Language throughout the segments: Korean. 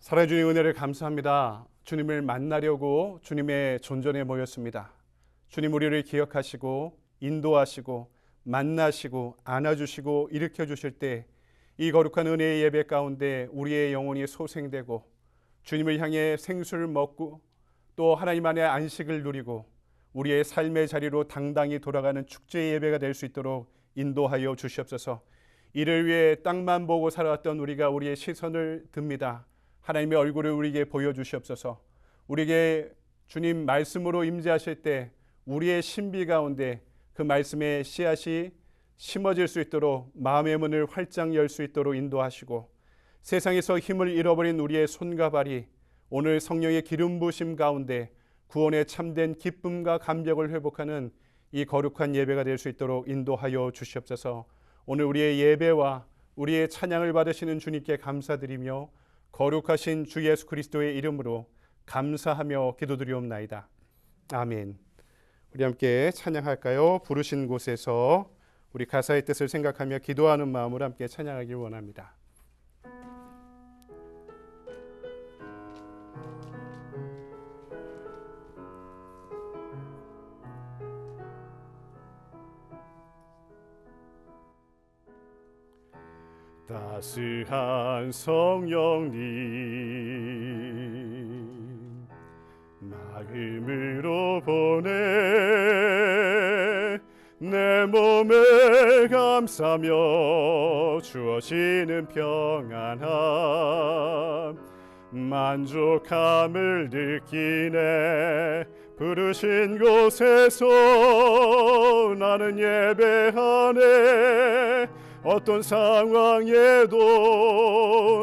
살아주신 주님 은혜를 감사합니다. 주님을 만나려고 주님의 존전에 모였습니다. 주님 우리를 기억하시고 인도하시고 만나시고 안아주시고 일으켜주실 때 이 거룩한 은혜의 예배 가운데 우리의 영혼이 소생되고 주님을 향해 생수를 먹고 또 하나님 안에 안식을 누리고 우리의 삶의 자리로 당당히 돌아가는 축제의 예배가 될 수 있도록 인도하여 주시옵소서. 이를 위해 땅만 보고 살아왔던 우리가 우리의 시선을 듭니다. 하나님의 얼굴을 우리에게 보여주시옵소서. 우리에게 주님 말씀으로 임재하실 때 우리의 신비 가운데 그 말씀의 씨앗이 심어질 수 있도록 마음의 문을 활짝 열 수 있도록 인도하시고 세상에서 힘을 잃어버린 우리의 손과 발이 오늘 성령의 기름 부으심 가운데 구원의 참된 기쁨과 감격을 회복하는 이 거룩한 예배가 될 수 있도록 인도하여 주시옵소서. 오늘 우리의 예배와 우리의 찬양을 받으시는 주님께 감사드리며 거룩하신 주 예수 그리스도의 이름으로 감사하며 기도드리옵나이다. 아멘. 우리 함께 찬양할까요? 부르신 곳에서 우리 가사의 뜻을 생각하며 기도하는 마음으로 함께 찬양하길 원합니다. 따스한 성령님 마음으로 보내 내 몸을 감싸며 주어지는 평안함 만족함을 느끼네. 부르신 곳에서 나는 예배하네. 어떤 상황에도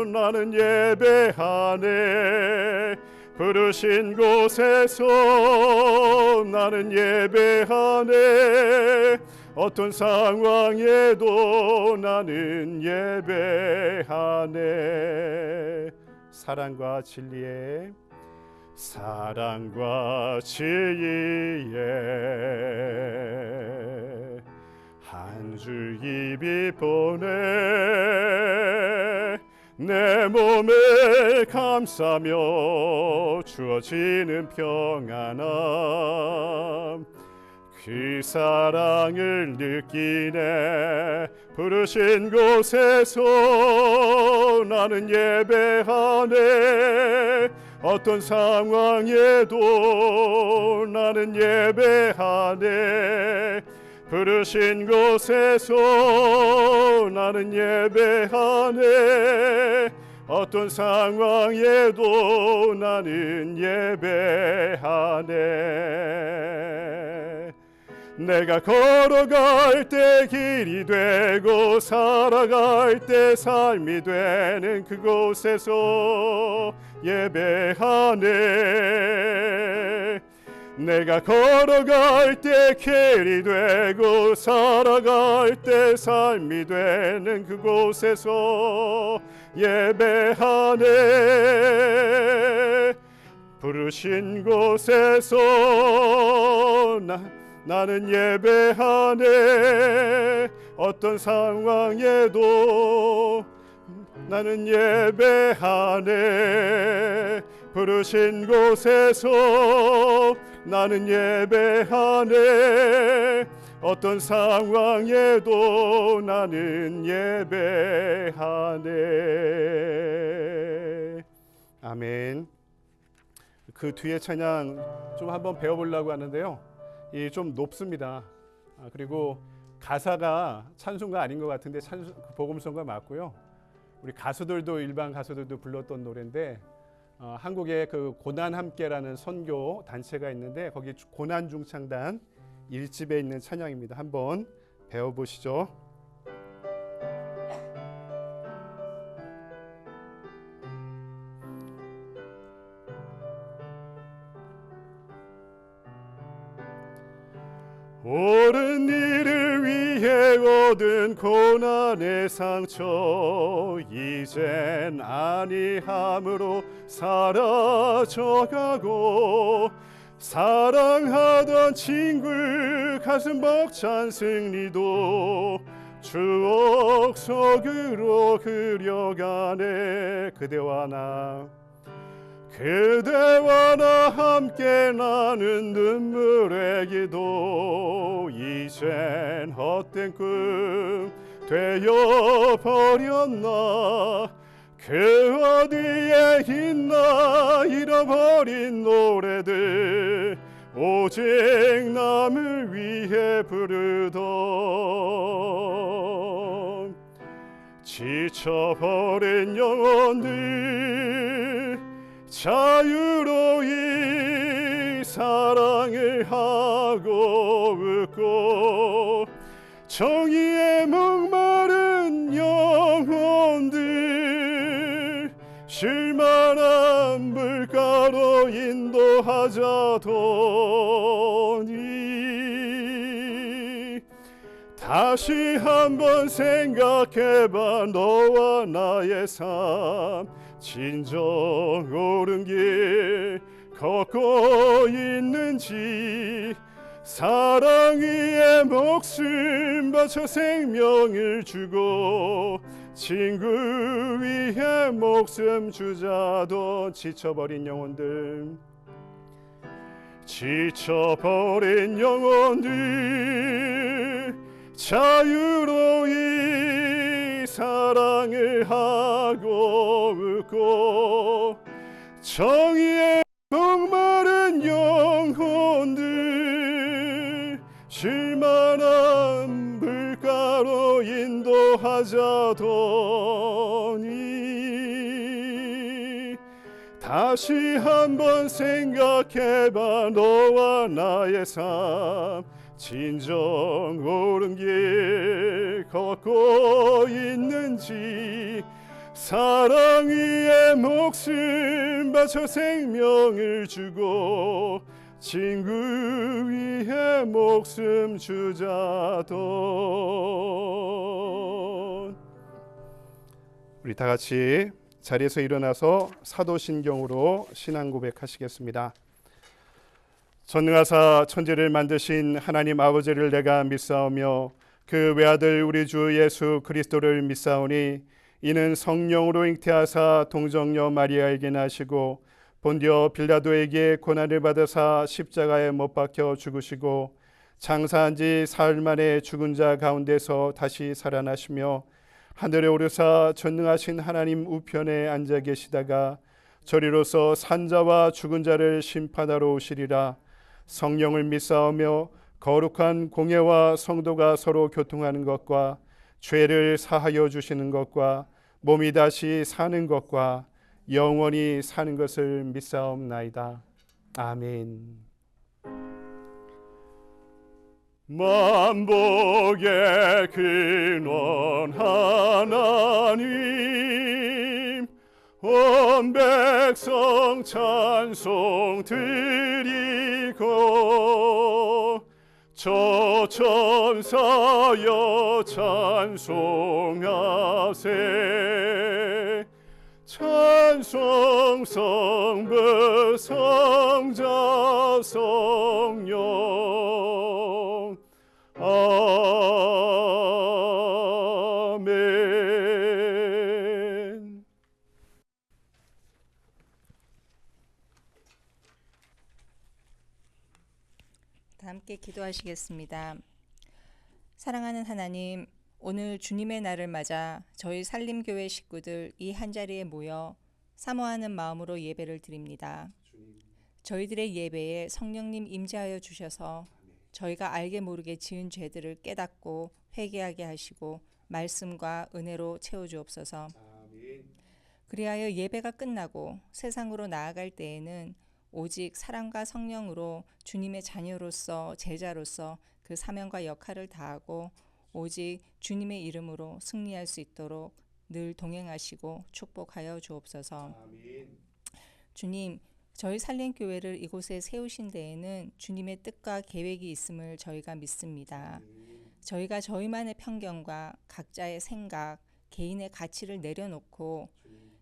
나는 예배하네. 부르신 곳에서 나는 예배하네. 어떤 상황에도 나는 예배하네. 사랑과 진리에 한 줄 입이 보내 내 몸을 감싸며 주어지는 평안함 그 사랑을 느끼네. 부르신 곳에서 나는 예배하네. 어떤 상황에도 나는 예배하네. 부르신 곳에서 나는 예배하네. 어떤 상황에도 나는 예배하네. 내가 걸어갈 때 길이 되고 살아갈 때 삶이 되는 그곳에서 예배하네. 내가 걸어갈 때 길이 되고 살아갈 때 삶이 되는 그곳에서 예배하네. 부르신 곳에서 나는 예배하네. 어떤 상황에도 나는 예배하네. 부르신 곳에서 나는 예배하네. 어떤 상황에도 나는 예배하네. 아멘. 그 뒤에 찬양 좀 한번 배워보려고 하는데요. 이 좀 높습니다. 그리고 가사가 찬송가 아닌 것 같은데 복음송가 맞고요. 우리 가수들도 일반 가수들도 불렀던 노래인데 한국에 그 고난 함께라는 선교 단체가 있는데 거기 고난 중창단 1집에 있는 찬양입니다. 한번 배워보시죠. 옳은 일을 위해 얻은 고난의 상처 이젠 아니함으로 사라져가고 사랑하던 친구 가슴 벅찬 승리도 추억 속으로 그려가네. 그대와 나 그대와 나 함께 나는 눈물의 기도 이젠 헛된 꿈 되어버렸나 그 어디에 있나 잃어버린 노래들 오직 남을 위해 부르던 지쳐버린 영혼들 자유로이 사랑을 하고 웃고 정의에 목마른 영혼들 실만한 물가로 인도하자더니 다시 한번 생각해봐 너와 나의 삶 진정 옳은 길 걷고 있는지 사랑 위에 목숨 바쳐 생명을 주고 친구 위에 목숨 주자던 지쳐버린 영혼들 자유로이 사랑을 하고 웃고 정의에 목마른 영혼들 쉴만한 물가로 인도하자더니 다시 한번 생각해봐 너와 나의 삶 진정 옳은 길 걷고 있는지 사랑 위에 목숨 바쳐 생명을 주고 친구 위에 목숨 주자던 우리 다 같이 자리에서 일어나서 사도신경으로 신앙 고백하시겠습니다. 전능하사 천지를 만드신 하나님 아버지를 내가 믿사오며 그 외아들 우리 주 예수 그리스도를 믿사오니 이는 성령으로 잉태하사 동정녀 마리아에게 나시고 본디오 빌라도에게 고난을 받으사 십자가에 못 박혀 죽으시고 장사한 지 사흘 만에 죽은 자 가운데서 다시 살아나시며 하늘에 오르사 전능하신 하나님 우편에 앉아 계시다가 저리로서 산자와 죽은 자를 심판하러 오시리라. 성령을 믿사오며 거룩한 공예와 성도가 서로 교통하는 것과 죄를 사하여 주시는 것과 몸이 다시 사는 것과 영원히 사는 것을 믿사옵나이다. 아멘. 만복의 근원 하나님 온 백성 찬송 드리고 저 천사여 찬송하세 찬송 성부 성자 성령 아멘. 다 함께 기도하시겠습니다. 사랑하는 하나님, 오늘 주님의 날을 맞아 저희 산림교회 식구들 이 한자리에 모여 사모하는 마음으로 예배를 드립니다. 저희들의 예배에 성령님 임재하여 주셔서 저희가 알게 모르게 지은 죄들을 깨닫고 회개하게 하시고 말씀과 은혜로 채워주옵소서. 그리하여 예배가 끝나고 세상으로 나아갈 때에는 오직 사랑과 성령으로 주님의 자녀로서 제자로서 그 사명과 역할을 다하고 오직 주님의 이름으로 승리할 수 있도록 늘 동행하시고 축복하여 주옵소서. 주님, 저희 산림교회를 이곳에 세우신 데에는 주님의 뜻과 계획이 있음을 저희가 믿습니다. 저희가 저희만의 편견과 각자의 생각, 개인의 가치를 내려놓고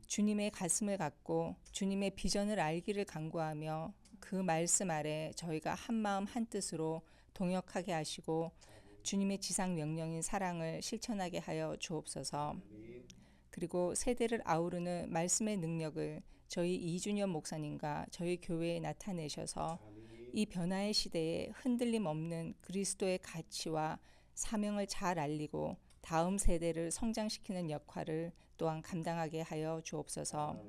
주님의 가슴을 갖고 주님의 비전을 알기를 간구하며 그 말씀 아래 저희가 한마음 한뜻으로 동역하게 하시고 주님의 지상 명령인 사랑을 실천하게 하여 주옵소서. 그리고 세대를 아우르는 말씀의 능력을 저희 이준현 목사님과 저희 교회에 나타내셔서 이 변화의 시대에 흔들림 없는 그리스도의 가치와 사명을 잘 알리고 다음 세대를 성장시키는 역할을 또한 감당하게 하여 주옵소서.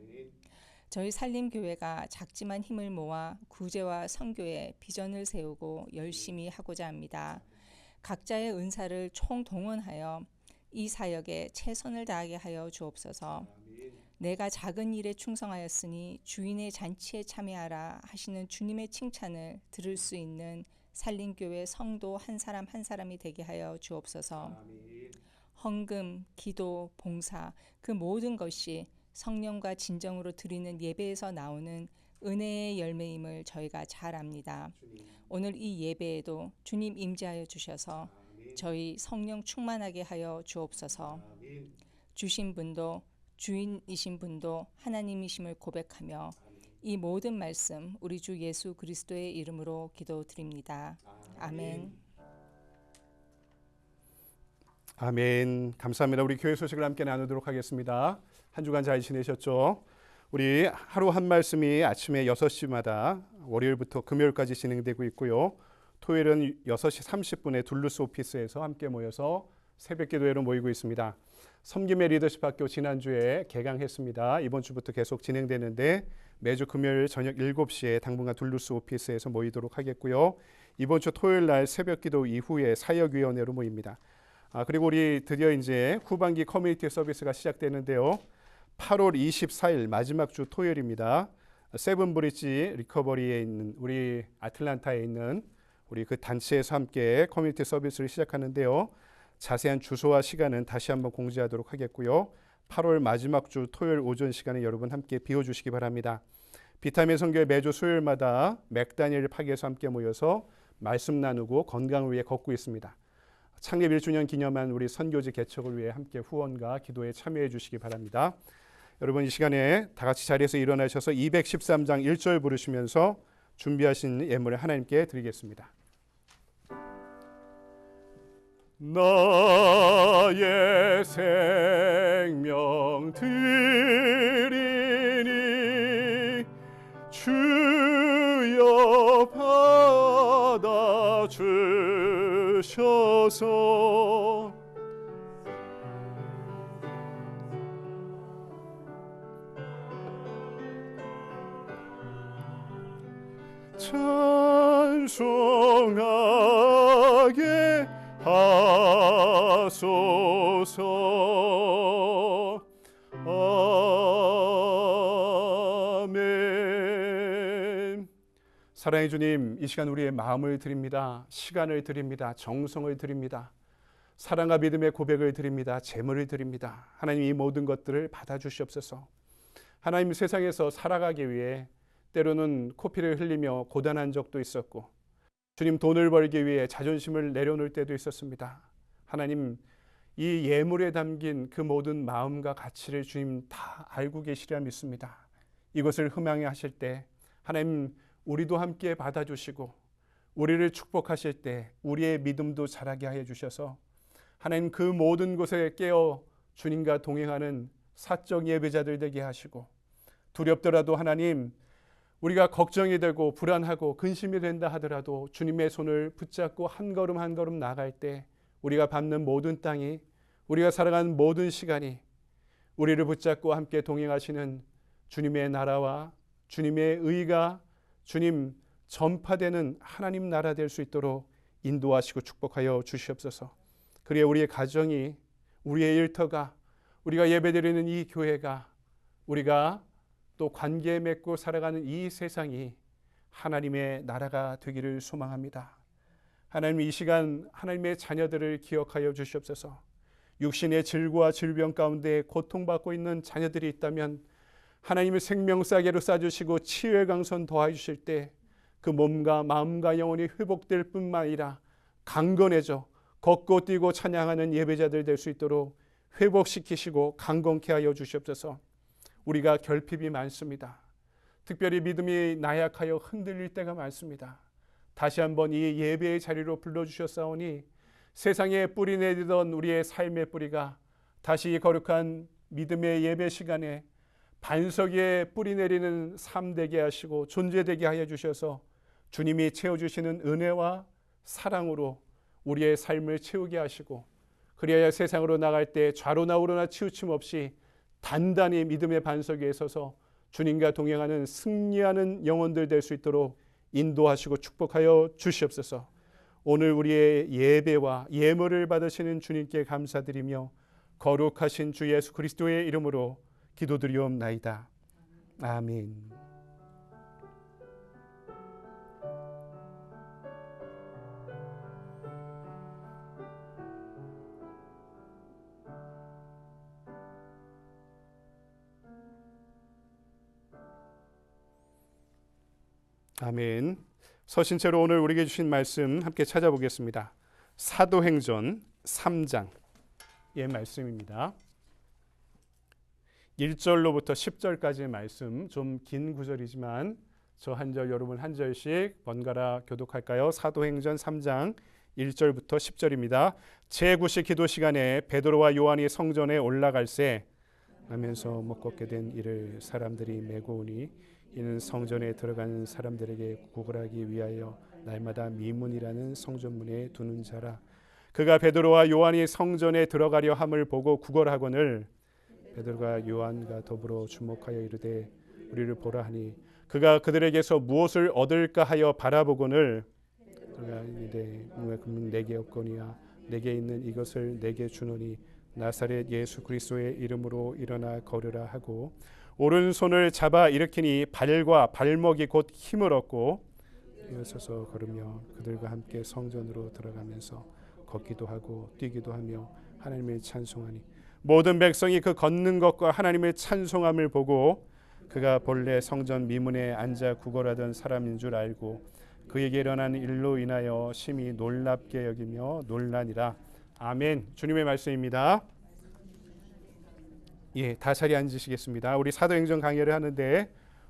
저희 산림교회가 작지만 힘을 모아 구제와 선교에 비전을 세우고 열심히 하고자 합니다. 각자의 은사를 총동원하여 이 사역에 최선을 다하게 하여 주옵소서. 내가 작은 일에 충성하였으니 주인의 잔치에 참여하라 하시는 주님의 칭찬을 들을 수 있는 산림교회 성도 한 사람 한 사람이 되게 하여 주옵소서. 헌금, 기도, 봉사 그 모든 것이 성령과 진정으로 드리는 예배에서 나오는 은혜의 열매임을 저희가 잘 압니다. 오늘 이 예배에도 주님 임재하여 주셔서 저희 성령 충만하게 하여 주옵소서. 주신 분도 주인이신 분도 하나님이심을 고백하며 이 모든 말씀 우리 주 예수 그리스도의 이름으로 기도드립니다. 아멘. 아멘. 감사합니다. 우리 교회 소식을 함께 나누도록 하겠습니다. 한 주간 잘 지내셨죠? 우리 하루 한 말씀이 아침에 6시마다 월요일부터 금요일까지 진행되고 있고요. 토요일은 6시 30분에 둘루스 오피스에서 함께 모여서 새벽 기도회로 모이고 있습니다. 섬김의 리더십 학교 지난주에 개강했습니다. 이번 주부터 계속 진행되는데 매주 금요일 저녁 7시에 당분간 둘루스 오피스에서 모이도록 하겠고요. 이번 주 토요일 날 새벽 기도 이후에 사역위원회로 모입니다. 그리고 우리 드디어 이제 후반기 커뮤니티 서비스가 시작되는데요. 8월 24일 마지막 주 토요일입니다. 세븐브리지 리커버리에 있는 우리 아틀란타에 있는 우리 그 단체에서 함께 커뮤니티 서비스를 시작하는데요. 자세한 주소와 시간은 다시 한번 공지하도록 하겠고요. 8월 마지막 주 토요일 오전 시간에 여러분 함께 비워주시기 바랍니다. 비타민 선교회 매주 수요일마다 맥다니엘 파기에서 함께 모여서 말씀 나누고 건강을 위해 걷고 있습니다. 창립 1주년 기념한 우리 선교지 개척을 위해 함께 후원과 기도에 참여해 주시기 바랍니다. 여러분 이 시간에 다 같이 자리에서 일어나셔서 213장 1절 부르시면서 준비하신 예물을 하나님께 드리겠습니다. 나의 생명 드리니 주여 받아 주셔서 찬송하게 하소서. 아멘. 사랑의 주님, 이 시간 우리의 마음을 드립니다. 시간을 드립니다. 정성을 드립니다. 사랑과 믿음의 고백을 드립니다. 재물을 드립니다. 하나님 이 모든 것들을 받아주시옵소서. 하나님 세상에서 살아가기 위해 때로는 코피를 흘리며 고단한 적도 있었고 주님 돈을 벌기 위해 자존심을 내려놓을 때도 있었습니다. 하나님 이 예물에 담긴 그 모든 마음과 가치를 주님 다 알고 계시리라 믿습니다. 이것을 흠양해 하실 때 하나님 우리도 함께 받아주시고 우리를 축복하실 때 우리의 믿음도 자라게 하여 주셔서 하나님 그 모든 곳에 깨어 주님과 동행하는 사적 예배자들 되게 하시고 두렵더라도 하나님 우리가 걱정이 되고 불안하고 근심이 된다 하더라도 주님의 손을 붙잡고 한 걸음 한 걸음 나아갈 때 우리가 밟는 모든 땅이 우리가 살아가는 모든 시간이 우리를 붙잡고 함께 동행하시는 주님의 나라와 주님의 의가 주님 전파되는 하나님 나라 될 수 있도록 인도하시고 축복하여 주시옵소서. 그리해 우리의 가정이 우리의 일터가 우리가 예배드리는 이 교회가 우리가 또 관계 맺고 살아가는 이 세상이 하나님의 나라가 되기를 소망합니다. 하나님 이 시간 하나님의 자녀들을 기억하여 주시옵소서. 육신의 질과 질병 가운데 고통받고 있는 자녀들이 있다면 하나님의 생명싸개로 싸주시고 치유의 강선 더해 주실 때 그 몸과 마음과 영혼이 회복될 뿐만 아니라 강건해져 걷고 뛰고 찬양하는 예배자들 될 수 있도록 회복시키시고 강건케 하여 주시옵소서. 우리가 결핍이 많습니다. 특별히 믿음이 나약하여 흔들릴 때가 많습니다. 다시 한번 이 예배의 자리로 불러주셨사오니 세상에 뿌리 내리던 우리의 삶의 뿌리가 다시 거룩한 믿음의 예배 시간에 반석 위에 뿌리 내리는 삶 되게 하시고 존재 되게 하여 주셔서 주님이 채워주시는 은혜와 사랑으로 우리의 삶을 채우게 하시고 그리하여 세상으로 나갈 때 좌로나 우로나 치우침 없이 단단히 믿음의 반석 위에 서서 주님과 동행하는 승리하는 영혼들 될 수 있도록 인도하시고 축복하여 주시옵소서. 오늘 우리의 예배와 예물을 받으시는 주님께 감사드리며 거룩하신 주 예수 그리스도의 이름으로 기도드리옵나이다. 아멘. 아멘. 서신체로 오늘 우리에게 주신 말씀 함께 찾아보겠습니다. 사도행전 3장의 말씀입니다. 1절로부터 10절까지의 말씀, 좀 긴 구절이지만 저 한 절 여러분 한 절씩 번갈아 교독할까요? 사도행전 3장 1절부터 10절입니다. 제9시 기도 시간에 베드로와 요한이 성전에 올라갈새 하면서 못 걷게 된 이를 사람들이 메고 오니 이는 성전에 들어가는 사람들에게 구걸하기 위하여 날마다 미문이라는 성전문에 두는 자라. 그가 베드로와 요한이 성전에 들어가려 함을 보고 구걸하거늘 베드로가 요한과 더불어 주목하여 이르되 우리를 보라 하니 그가 그들에게서 무엇을 얻을까 하여 바라보거늘 그가 이르되 금은 내게 없거니와 내게 있는 이것을 내게 주노니 나사렛 예수 그리스도의 이름으로 일어나 걸으라 하고 오른손을 잡아 일으키니 발과 발목이 곧 힘을 얻고 일어서서 걸으며 그들과 함께 성전으로 들어가면서 걷기도 하고 뛰기도 하며 하나님을 찬송하니 모든 백성이 그 걷는 것과 하나님을 찬송함을 보고 그가 본래 성전 미문에 앉아 구걸하던 사람인 줄 알고 그에게 일어난 일로 인하여 심히 놀랍게 여기며 놀라니라. 아멘. 주님의 말씀입니다. 예, 다 자리에 앉으시겠습니다. 우리 사도행전 강의를 하는데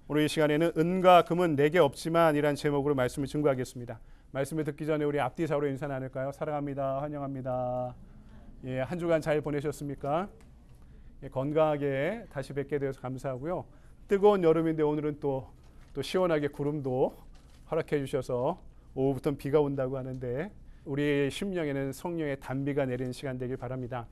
오늘 이 시간에는 은과 금은 내게 없지만 이란 제목으로 말씀을 증거하겠습니다. 말씀을 듣기 전에 우리 앞뒤 좌우로 인사 나눌까요? 사랑합니다. 환영합니다. 예, 한 주간 잘 보내셨습니까? 예, 건강하게 다시 뵙게 되어서 감사하고요. 뜨거운 여름인데 오늘은 또 시원하게 구름도 허락해 주셔서 오후부터 비가 온다고 하는데 우리 심령에는 성령의 단비가 내리는 시간 되길 바랍니다.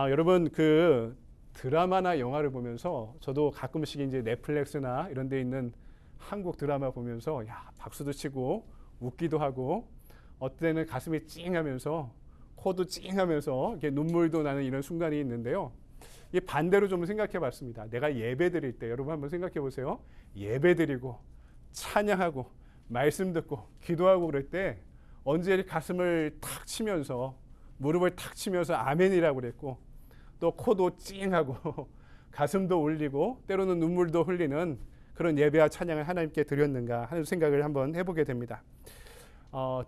여러분 그 드라마나 영화를 보면서 저도 가끔씩 이제 넷플릭스나 이런 데 있는 한국 드라마 보면서 야, 박수도 치고 웃기도 하고 어때는 가슴이 찡하면서 코도 찡하면서 이렇게 눈물도 나는 이런 순간이 있는데요. 이 반대로 좀 생각해 봤습니다. 내가 예배 드릴 때 여러분 한번 생각해 보세요. 예배 드리고 찬양하고 말씀 듣고 기도하고 그럴 때 언제 이렇게 가슴을 탁 치면서 무릎을 탁 치면서 아멘이라고 그랬고 또 코도 찡하고 가슴도 울리고 때로는 눈물도 흘리는 그런 예배와 찬양을 하나님께 드렸는가 하는 생각을 한번 해보게 됩니다.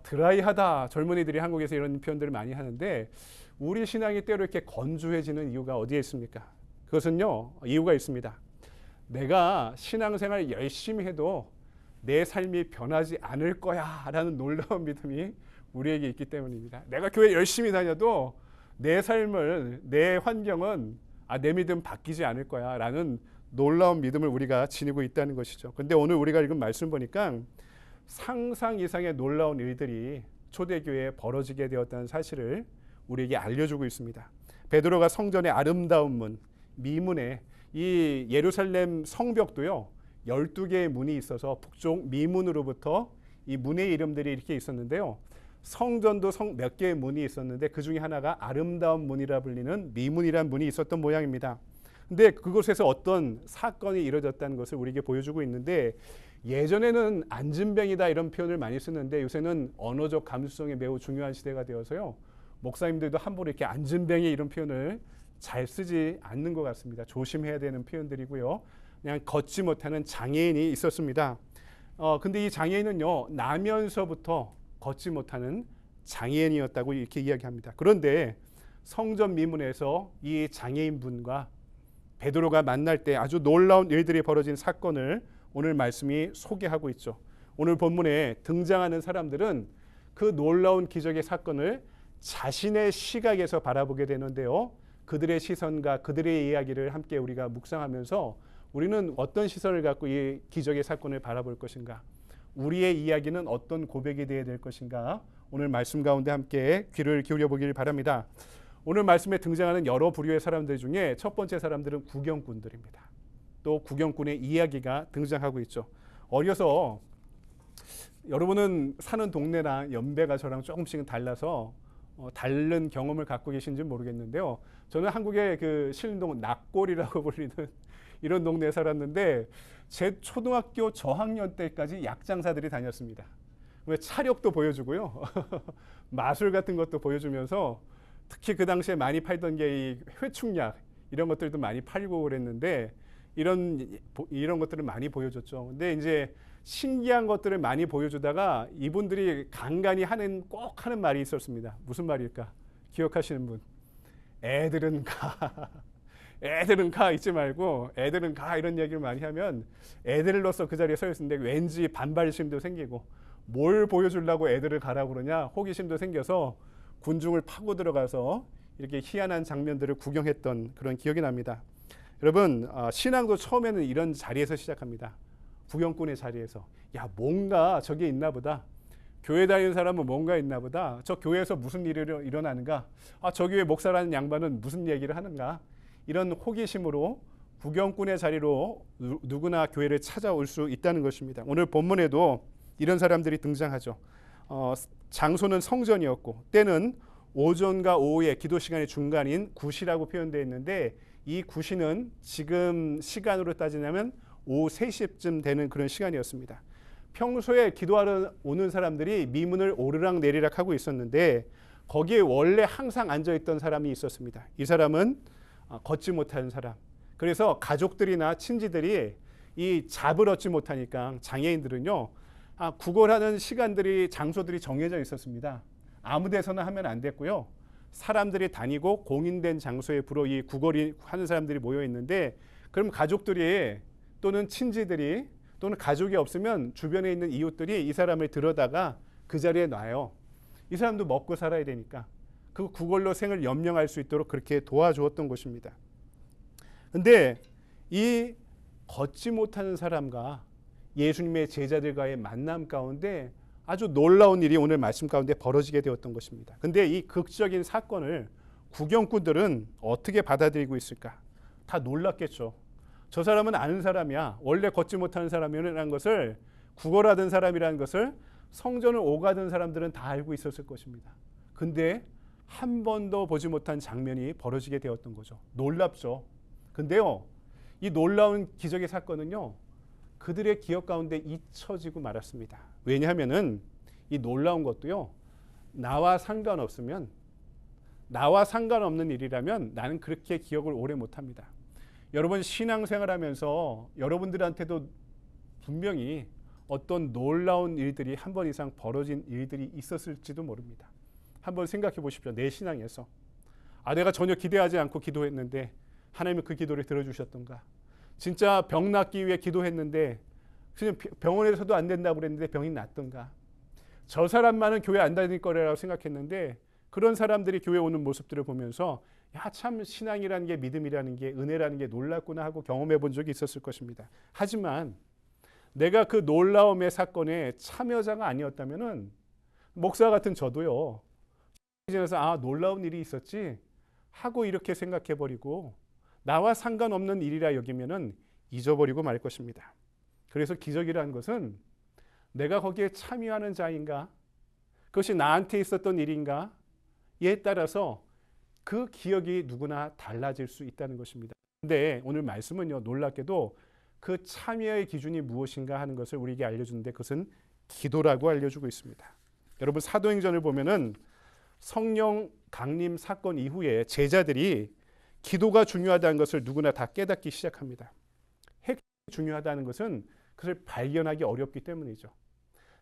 드라이하다 젊은이들이 한국에서 이런 표현들을 많이 하는데 우리 신앙이 때로 이렇게 건조해지는 이유가 어디에 있습니까? 그것은요 이유가 있습니다. 내가 신앙생활 열심히 해도 내 삶이 변하지 않을 거야 라는 놀라운 믿음이 우리에게 있기 때문입니다. 내가 교회 열심히 다녀도 내 삶을 내 환경은 내 믿음 바뀌지 않을 거야 라는 놀라운 믿음을 우리가 지니고 있다는 것이죠. 그런데 오늘 우리가 읽은 말씀 보니까 상상 이상의 놀라운 일들이 초대교회에 벌어지게 되었다는 사실을 우리에게 알려주고 있습니다. 베드로가 성전의 아름다운 문, 미문에 이 예루살렘 성벽도요 12개의 문이 있어서 북쪽 미문으로부터 이 문의 이름들이 이렇게 있었는데요. 성전도 몇 개의 문이 있었는데 그 중에 하나가 아름다운 문이라 불리는 미문이라는 문이 있었던 모양입니다. 근데 그곳에서 어떤 사건이 이루어졌다는 것을 우리에게 보여주고 있는데 예전에는 안진뱅이다 이런 표현을 많이 쓰는데 요새는 언어적 감수성이 매우 중요한 시대가 되어서요. 목사님들도 함부로 이렇게 안진뱅이 이런 표현을 잘 쓰지 않는 것 같습니다. 조심해야 되는 표현들이고요. 그냥 걷지 못하는 장애인이 있었습니다. 근데 이 장애인은요 나면서부터 걷지 못하는 장애인이었다고 이렇게 이야기합니다. 그런데 성전 미문에서 이 장애인분과 베드로가 만날 때 아주 놀라운 일들이 벌어진 사건을 오늘 말씀이 소개하고 있죠. 오늘 본문에 등장하는 사람들은 그 놀라운 기적의 사건을 자신의 시각에서 바라보게 되는데요. 그들의 시선과 그들의 이야기를 함께 우리가 묵상하면서 우리는 어떤 시선을 갖고 이 기적의 사건을 바라볼 것인가? 우리의 이야기는 어떤 고백이 되어야 될 것인가? 오늘 말씀 가운데 함께 귀를 기울여 보길 바랍니다. 오늘 말씀에 등장하는 여러 부류의 사람들 중에 첫 번째 사람들은 구경꾼들입니다. 또 구경꾼의 이야기가 등장하고 있죠. 어려서 여러분은 사는 동네나 연배가 저랑 조금씩은 달라서 다른 경험을 갖고 계신지 모르겠는데요. 저는 한국의 그 신림동 낙골이라고 불리는 이런 동네에 살았는데 제 초등학교 저학년 때까지 약장사들이 다녔습니다. 차력도 보여주고요. 마술 같은 것도 보여주면서 특히 그 당시에 많이 팔던 게 이 회충약 이런 것들도 많이 팔고 그랬는데 이런 것들을 많이 보여줬죠. 근데 이제 신기한 것들을 많이 보여주다가 이분들이 간간히 꼭 하는 말이 있었습니다. 무슨 말일까? 기억하시는 분? 애들은 가. 애들은 가 잊지 말고 애들은 가 이런 얘기를 많이 하면 애들로서 그 자리에 서 있는데 왠지 반발심도 생기고 뭘 보여주려고 애들을 가라고 그러냐 호기심도 생겨서 군중을 파고 들어가서 이렇게 희한한 장면들을 구경했던 그런 기억이 납니다. 여러분 신앙도 처음에는 이런 자리에서 시작합니다. 구경꾼의 자리에서 야 뭔가 저게 있나 보다. 교회 다니는 사람은 뭔가 있나 보다. 저 교회에서 무슨 일이 일어나는가. 저 교회 목사라는 양반은 무슨 얘기를 하는가. 이런 호기심으로 구경꾼의 자리로 누구나 교회를 찾아올 수 있다는 것입니다. 오늘 본문에도 이런 사람들이 등장하죠. 장소는 성전이었고 때는 오전과 오후의 기도 시간의 중간인 굿이라고 표현되어 있는데 이 굿이는 지금 시간으로 따지자면 오후 3시쯤 되는 그런 시간이었습니다. 평소에 기도하러 오는 사람들이 미문을 오르락 내리락 하고 있었는데 거기에 원래 항상 앉아있던 사람이 있었습니다. 이 사람은 걷지 못하는 사람. 그래서 가족들이나 친지들이 이 잡을 얻지 못하니까 장애인들은요 구걸하는 시간들이 장소들이 정해져 있었습니다. 아무 데서나 하면 안 됐고요. 사람들이 다니고 공인된 장소에 주로 이 구걸이 하는 사람들이 모여 있는데 그럼 가족들이 또는 친지들이 또는 가족이 없으면 주변에 있는 이웃들이 이 사람을 들여다가 그 자리에 놔요. 이 사람도 먹고 살아야 되니까 그 구걸로 생을 연명할 수 있도록 그렇게 도와주었던 것입니다. 근데 이 걷지 못하는 사람과 예수님의 제자들과의 만남 가운데 아주 놀라운 일이 오늘 말씀 가운데 벌어지게 되었던 것입니다. 근데 이 극적인 사건을 구경꾼들은 어떻게 받아들이고 있을까? 다 놀랐겠죠. 저 사람은 아는 사람이야. 원래 걷지 못하는 사람이라는 것을 구걸하던 사람이라는 것을 성전을 오가던 사람들은 다 알고 있었을 것입니다. 근데 한 번도 보지 못한 장면이 벌어지게 되었던 거죠. 놀랍죠. 근데요, 이 놀라운 기적의 사건은요, 그들의 기억 가운데 잊혀지고 말았습니다. 왜냐하면은 이 놀라운 것도요, 나와 상관없는 일이라면 나는 그렇게 기억을 오래 못합니다. 여러분 신앙생활하면서 여러분들한테도 분명히 어떤 놀라운 일들이 한 번 이상 벌어진 일들이 있었을지도 모릅니다. 한번 생각해 보십시오. 내 신앙에서 내가 전혀 기대하지 않고 기도했는데 하나님은 그 기도를 들어주셨던가. 진짜 병 낫기 위해 기도했는데 그냥 병원에서도 안 된다고 그랬는데 병이 낫던가. 저 사람만은 교회 안 다닐 거라고 생각했는데 그런 사람들이 교회 오는 모습들을 보면서 야, 참 신앙이라는 게 믿음이라는 게 은혜라는 게 놀랍구나 하고 경험해 본 적이 있었을 것입니다. 하지만 내가 그 놀라움의 사건에 참여자가 아니었다면은 목사 같은 저도요. 지나서 놀라운 일이 있었지 하고 이렇게 생각해 버리고 나와 상관없는 일이라 여기면은 잊어버리고 말 것입니다. 그래서 기적이라는 것은 내가 거기에 참여하는 자인가? 그것이 나한테 있었던 일인가? 에 따라서 그 기억이 누구나 달라질 수 있다는 것입니다. 근데 오늘 말씀은요, 놀랍게도 그 참여의 기준이 무엇인가 하는 것을 우리에게 알려주는데 그것은 기도라고 알려주고 있습니다. 여러분 사도행전을 보면은 성령 강림 사건 이후에 제자들이 기도가 중요하다는 것을 누구나 다 깨닫기 시작합니다. 핵심이 중요하다는 것은 그것을 발견하기 어렵기 때문이죠.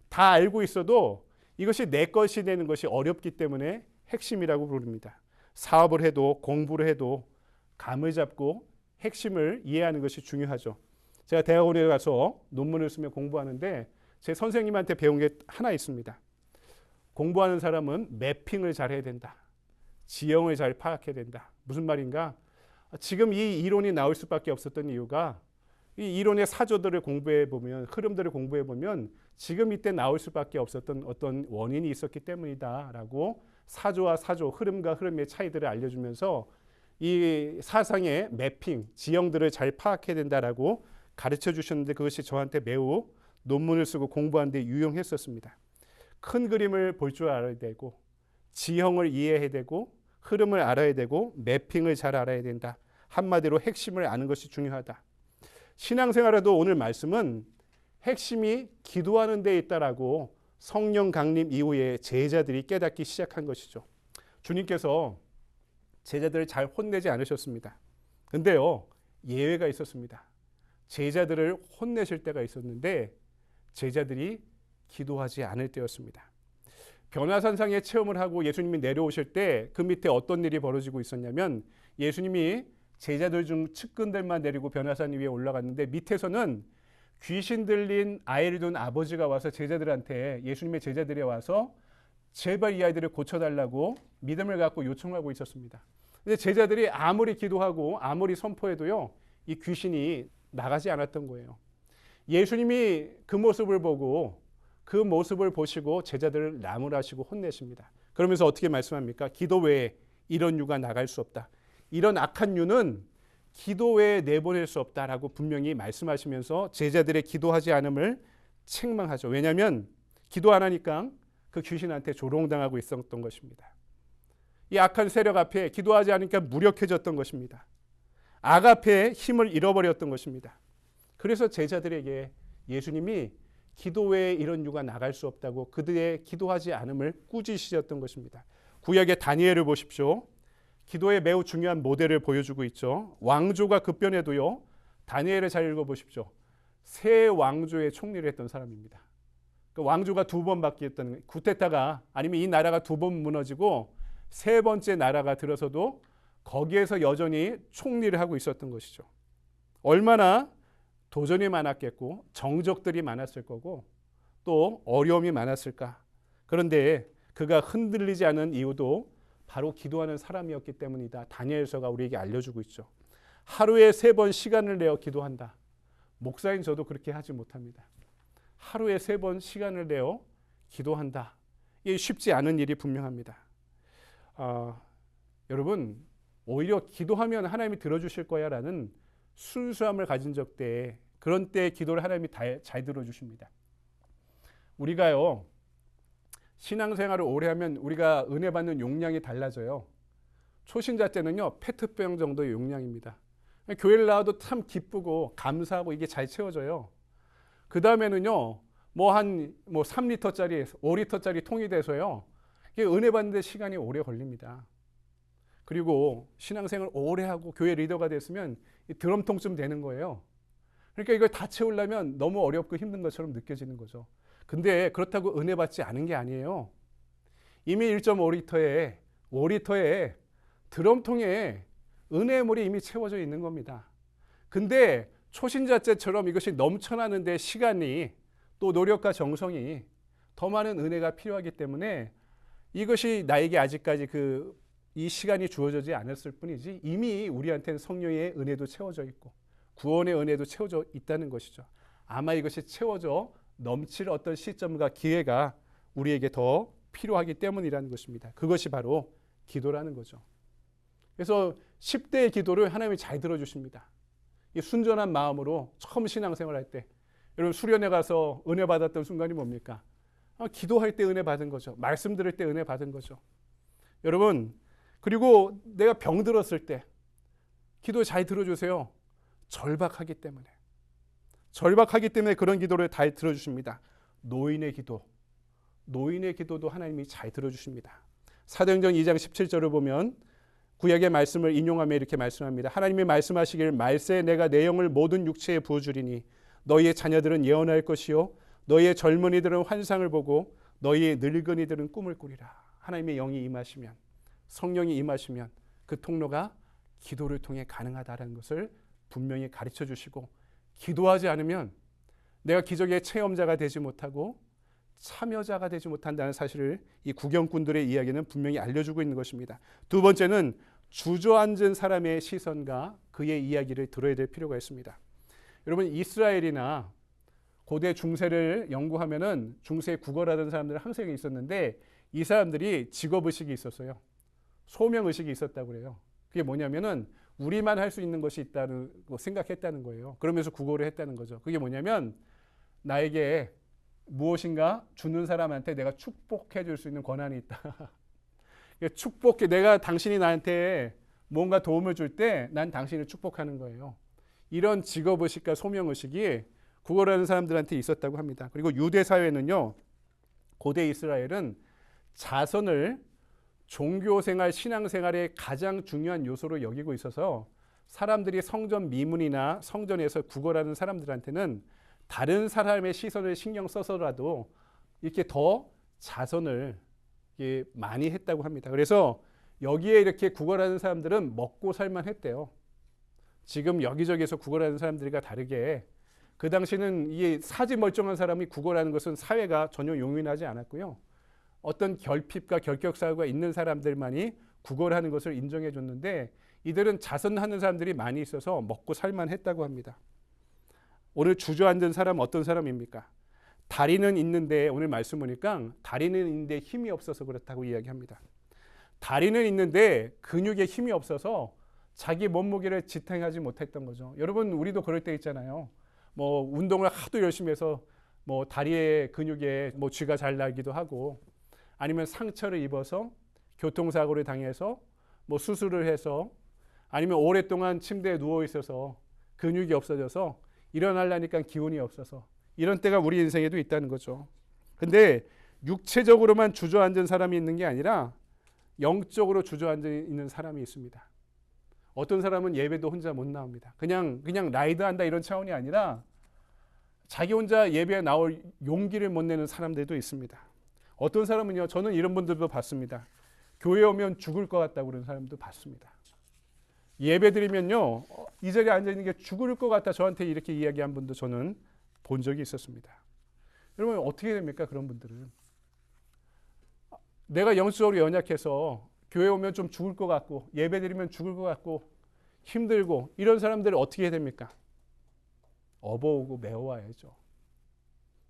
다 알고 있어도 이것이 내 것이 되는 것이 어렵기 때문에 핵심이라고 부릅니다. 사업을 해도 공부를 해도 감을 잡고 핵심을 이해하는 것이 중요하죠. 제가 대학원에 가서 논문을 쓰며 공부하는데 제 선생님한테 배운 게 하나 있습니다. 공부하는 사람은 매핑을 잘해야 된다. 지형을 잘 파악해야 된다. 무슨 말인가? 지금 이 이론이 나올 수밖에 없었던 이유가 이 이론의 사조들을 공부해 보면, 흐름들을 공부해 보면 지금 이때 나올 수밖에 없었던 어떤 원인이 있었기 때문이다라고 사조와 사조, 흐름과 흐름의 차이들을 알려주면서 이 사상의 매핑, 지형들을 잘 파악해야 된다라고 가르쳐 주셨는데, 그것이 저한테 매우 논문을 쓰고 공부하는 데 유용했었습니다. 큰 그림을 볼 줄 알아야 되고, 지형을 이해해야 되고, 흐름을 알아야 되고, 매핑을 잘 알아야 된다. 한마디로 핵심을 아는 것이 중요하다. 신앙생활에도 오늘 말씀은 핵심이 기도하는 데 있다라고 성령 강림 이후에 제자들이 깨닫기 시작한 것이죠. 주님께서 제자들을 잘 혼내지 않으셨습니다. 근데요, 예외가 있었습니다. 제자들을 혼내실 때가 있었는데 제자들이 기도하지 않을 때였습니다. 변화산상의 체험을 하고 예수님이 내려오실 때 그 밑에 어떤 일이 벌어지고 있었냐면, 예수님이 제자들 중 측근들만 데리고 변화산 위에 올라갔는데 밑에서는 귀신 들린 아이를 둔 아버지가 와서 제자들한테, 예수님의 제자들이 와서 제발 이 아이들을 고쳐달라고 믿음을 갖고 요청하고 있었습니다. 근데 제자들이 아무리 기도하고 아무리 선포해도요, 이 귀신이 나가지 않았던 거예요. 예수님이 그 모습을 보고, 그 모습을 보시고 제자들을 나무라시고 혼내십니다. 그러면서 어떻게 말씀합니까? 기도 외에 이런 유가 나갈 수 없다. 이런 악한 유는 기도 외에 내보낼 수 없다라고 분명히 말씀하시면서 제자들의 기도하지 않음을 책망하죠. 왜냐하면 기도 안 하니까 그 귀신한테 조롱당하고 있었던 것입니다. 이 악한 세력 앞에 기도하지 않으니까 무력해졌던 것입니다. 악 앞에 힘을 잃어버렸던 것입니다. 그래서 제자들에게 예수님이 기도 외에 이런 유가 나갈 수 없다고 그들의 기도하지 않음을 꾸짖으셨던 것입니다. 구약의 다니엘을 보십시오. 기도에 매우 중요한 모델을 보여주고 있죠. 왕조가 급변해도요, 다니엘을 잘 읽어보십시오. 세 왕조의 총리를 했던 사람입니다. 그 왕조가 두 번 바뀌었던, 쿠데타가 아니면 이 나라가 두 번 무너지고 세 번째 나라가 들어서도 거기에서 여전히 총리를 하고 있었던 것이죠. 얼마나 도전이 많았겠고 정적들이 많았을 거고 또 어려움이 많았을까. 그런데 그가 흔들리지 않은 이유도 바로 기도하는 사람이었기 때문이다. 다니엘서가 우리에게 알려주고 있죠. 하루에 3번 시간을 내어 기도한다. 목사인 저도 그렇게 하지 못합니다. 하루에 3번 시간을 내어 기도한다. 이게 쉽지 않은 일이 분명합니다. 여러분, 오히려 기도하면 하나님이 들어주실 거야 라는 순수함을 가진 적 때, 그런 때 기도를 하나님이 잘 들어주십니다. 우리가요, 신앙생활을 오래 하면 우리가 은혜 받는 용량이 달라져요. 초신자 때는요, 페트병 정도의 용량입니다. 교회를 나와도 참 기쁘고 감사하고 이게 잘 채워져요. 그 다음에는요, 뭐 3리터짜리, 5리터짜리 통이 돼서요, 이게 은혜 받는데 시간이 오래 걸립니다. 그리고 신앙생활 오래 하고 교회 리더가 됐으면 드럼통쯤 되는 거예요. 그러니까 이걸 다 채우려면 너무 어렵고 힘든 것처럼 느껴지는 거죠. 근데 그렇다고 은혜 받지 않은 게 아니에요. 이미 1.5리터에 5리터에 드럼통에 은혜의 물이 이미 채워져 있는 겁니다. 근데 초신자 때처럼 이것이 넘쳐나는데 시간이 또 노력과 정성이 더 많은 은혜가 필요하기 때문에 이것이 나에게 아직까지 이 시간이 주어지지 않았을 뿐이지 이미 우리한테는 성령의 은혜도 채워져 있고 구원의 은혜도 채워져 있다는 것이죠. 아마 이것이 채워져 넘칠 어떤 시점과 기회가 우리에게 더 필요하기 때문이라는 것입니다. 그것이 바로 기도라는 거죠. 그래서 10대의 기도를 하나님이 잘 들어주십니다. 이 순전한 마음으로 처음 신앙생활할 때, 여러분 수련회 가서 은혜 받았던 순간이 뭡니까? 기도할 때 은혜 받은 거죠. 말씀 들을 때 은혜 받은 거죠. 여러분, 그리고 내가 병들었을 때 기도 잘 들어주세요. 절박하기 때문에. 절박하기 때문에 그런 기도를 잘 들어주십니다. 노인의 기도도 하나님이 잘 들어주십니다. 사도행전 2장 17절을 보면 구약의 말씀을 인용하며 이렇게 말씀합니다. 하나님이 말씀하시길 말세 내가 내 영을 모든 육체에 부어주리니 너희의 자녀들은 예언할 것이요 너희의 젊은이들은 환상을 보고 너희의 늙은이들은 꿈을 꾸리라. 하나님의 영이 임하시면, 성령이 임하시면 그 통로가 기도를 통해 가능하다는 것을 분명히 가르쳐 주시고, 기도하지 않으면 내가 기적의 체험자가 되지 못하고 참여자가 되지 못한다는 사실을 이 구경꾼들의 이야기는 분명히 알려주고 있는 것입니다. 두 번째는 주저앉은 사람의 시선과 그의 이야기를 들어야 될 필요가 있습니다. 여러분, 이스라엘이나 고대 중세를 연구하면은 중세에 구걸하던 사람들은 항상 있었는데 이 사람들이 직업의식이 있었어요. 소명의식이 있었다고 그래요. 그게 뭐냐면은 우리만 할 수 있는 것이 있다는 거 생각했다는 거예요. 그러면서 구걸을 했다는 거죠. 그게 뭐냐면 나에게 무엇인가 주는 사람한테 내가 축복해 줄 수 있는 권한이 있다. 축복해, 내가 당신이 나한테 뭔가 도움을 줄 때 난 당신을 축복하는 거예요. 이런 직업의식과 소명의식이 구걸하는 사람들한테 있었다고 합니다. 그리고 유대 사회는요, 고대 이스라엘은 자선을 종교생활, 신앙생활의 가장 중요한 요소로 여기고 있어서 사람들이 성전 미문이나 성전에서 구걸하는 사람들한테는 다른 사람의 시선을 신경 써서라도 이렇게 더 자선을 많이 했다고 합니다. 그래서 여기에 이렇게 구걸하는 사람들은 먹고 살만 했대요. 지금 여기저기에서 구걸하는 사람들과 다르게 그 당시는 이 사지 멀쩡한 사람이 구걸하는 것은 사회가 전혀 용인하지 않았고요. 어떤 결핍과 결격사유가 있는 사람들만이 구걸하는 것을 인정해 줬는데 이들은 자선하는 사람들이 많이 있어서 먹고 살만 했다고 합니다. 오늘 주저앉은 사람 어떤 사람입니까? 다리는 있는데, 오늘 말씀 보니까 다리는 있는데 힘이 없어서 그렇다고 이야기합니다. 다리는 있는데 근육에 힘이 없어서 자기 몸무게를 지탱하지 못했던 거죠. 여러분, 우리도 그럴 때 있잖아요. 뭐 운동을 하도 열심히 해서 뭐 다리에 근육에 뭐 쥐가 잘 나기도 하고, 아니면 상처를 입어서 교통사고를 당해서 뭐 수술을 해서, 아니면 오랫동안 침대에 누워 있어서 근육이 없어져서 일어나려니까 기운이 없어서, 이런 때가 우리 인생에도 있다는 거죠. 근데 육체적으로만 주저앉은 사람이 있는 게 아니라 영적으로 주저앉아 있는 사람이 있습니다. 어떤 사람은 예배도 혼자 못 나옵니다. 그냥 라이드한다 이런 차원이 아니라 자기 혼자 예배에 나올 용기를 못 내는 사람들도 있습니다. 어떤 사람은요, 저는 이런 분들도 봤습니다. 교회 오면 죽을 것 같다고 그러는 사람도 봤습니다. 예배 드리면요, 이 자리에 앉아 있는 게 죽을 것 같다, 저한테 이렇게 이야기한 분도 저는 본 적이 있었습니다. 여러분, 어떻게 됩니까? 그런 분들은 내가 영적으로 연약해서 교회 오면 좀 죽을 것 같고, 예배 드리면 죽을 것 같고 힘들고, 이런 사람들은 어떻게 해야 됩니까? 업어오고 메워와야죠.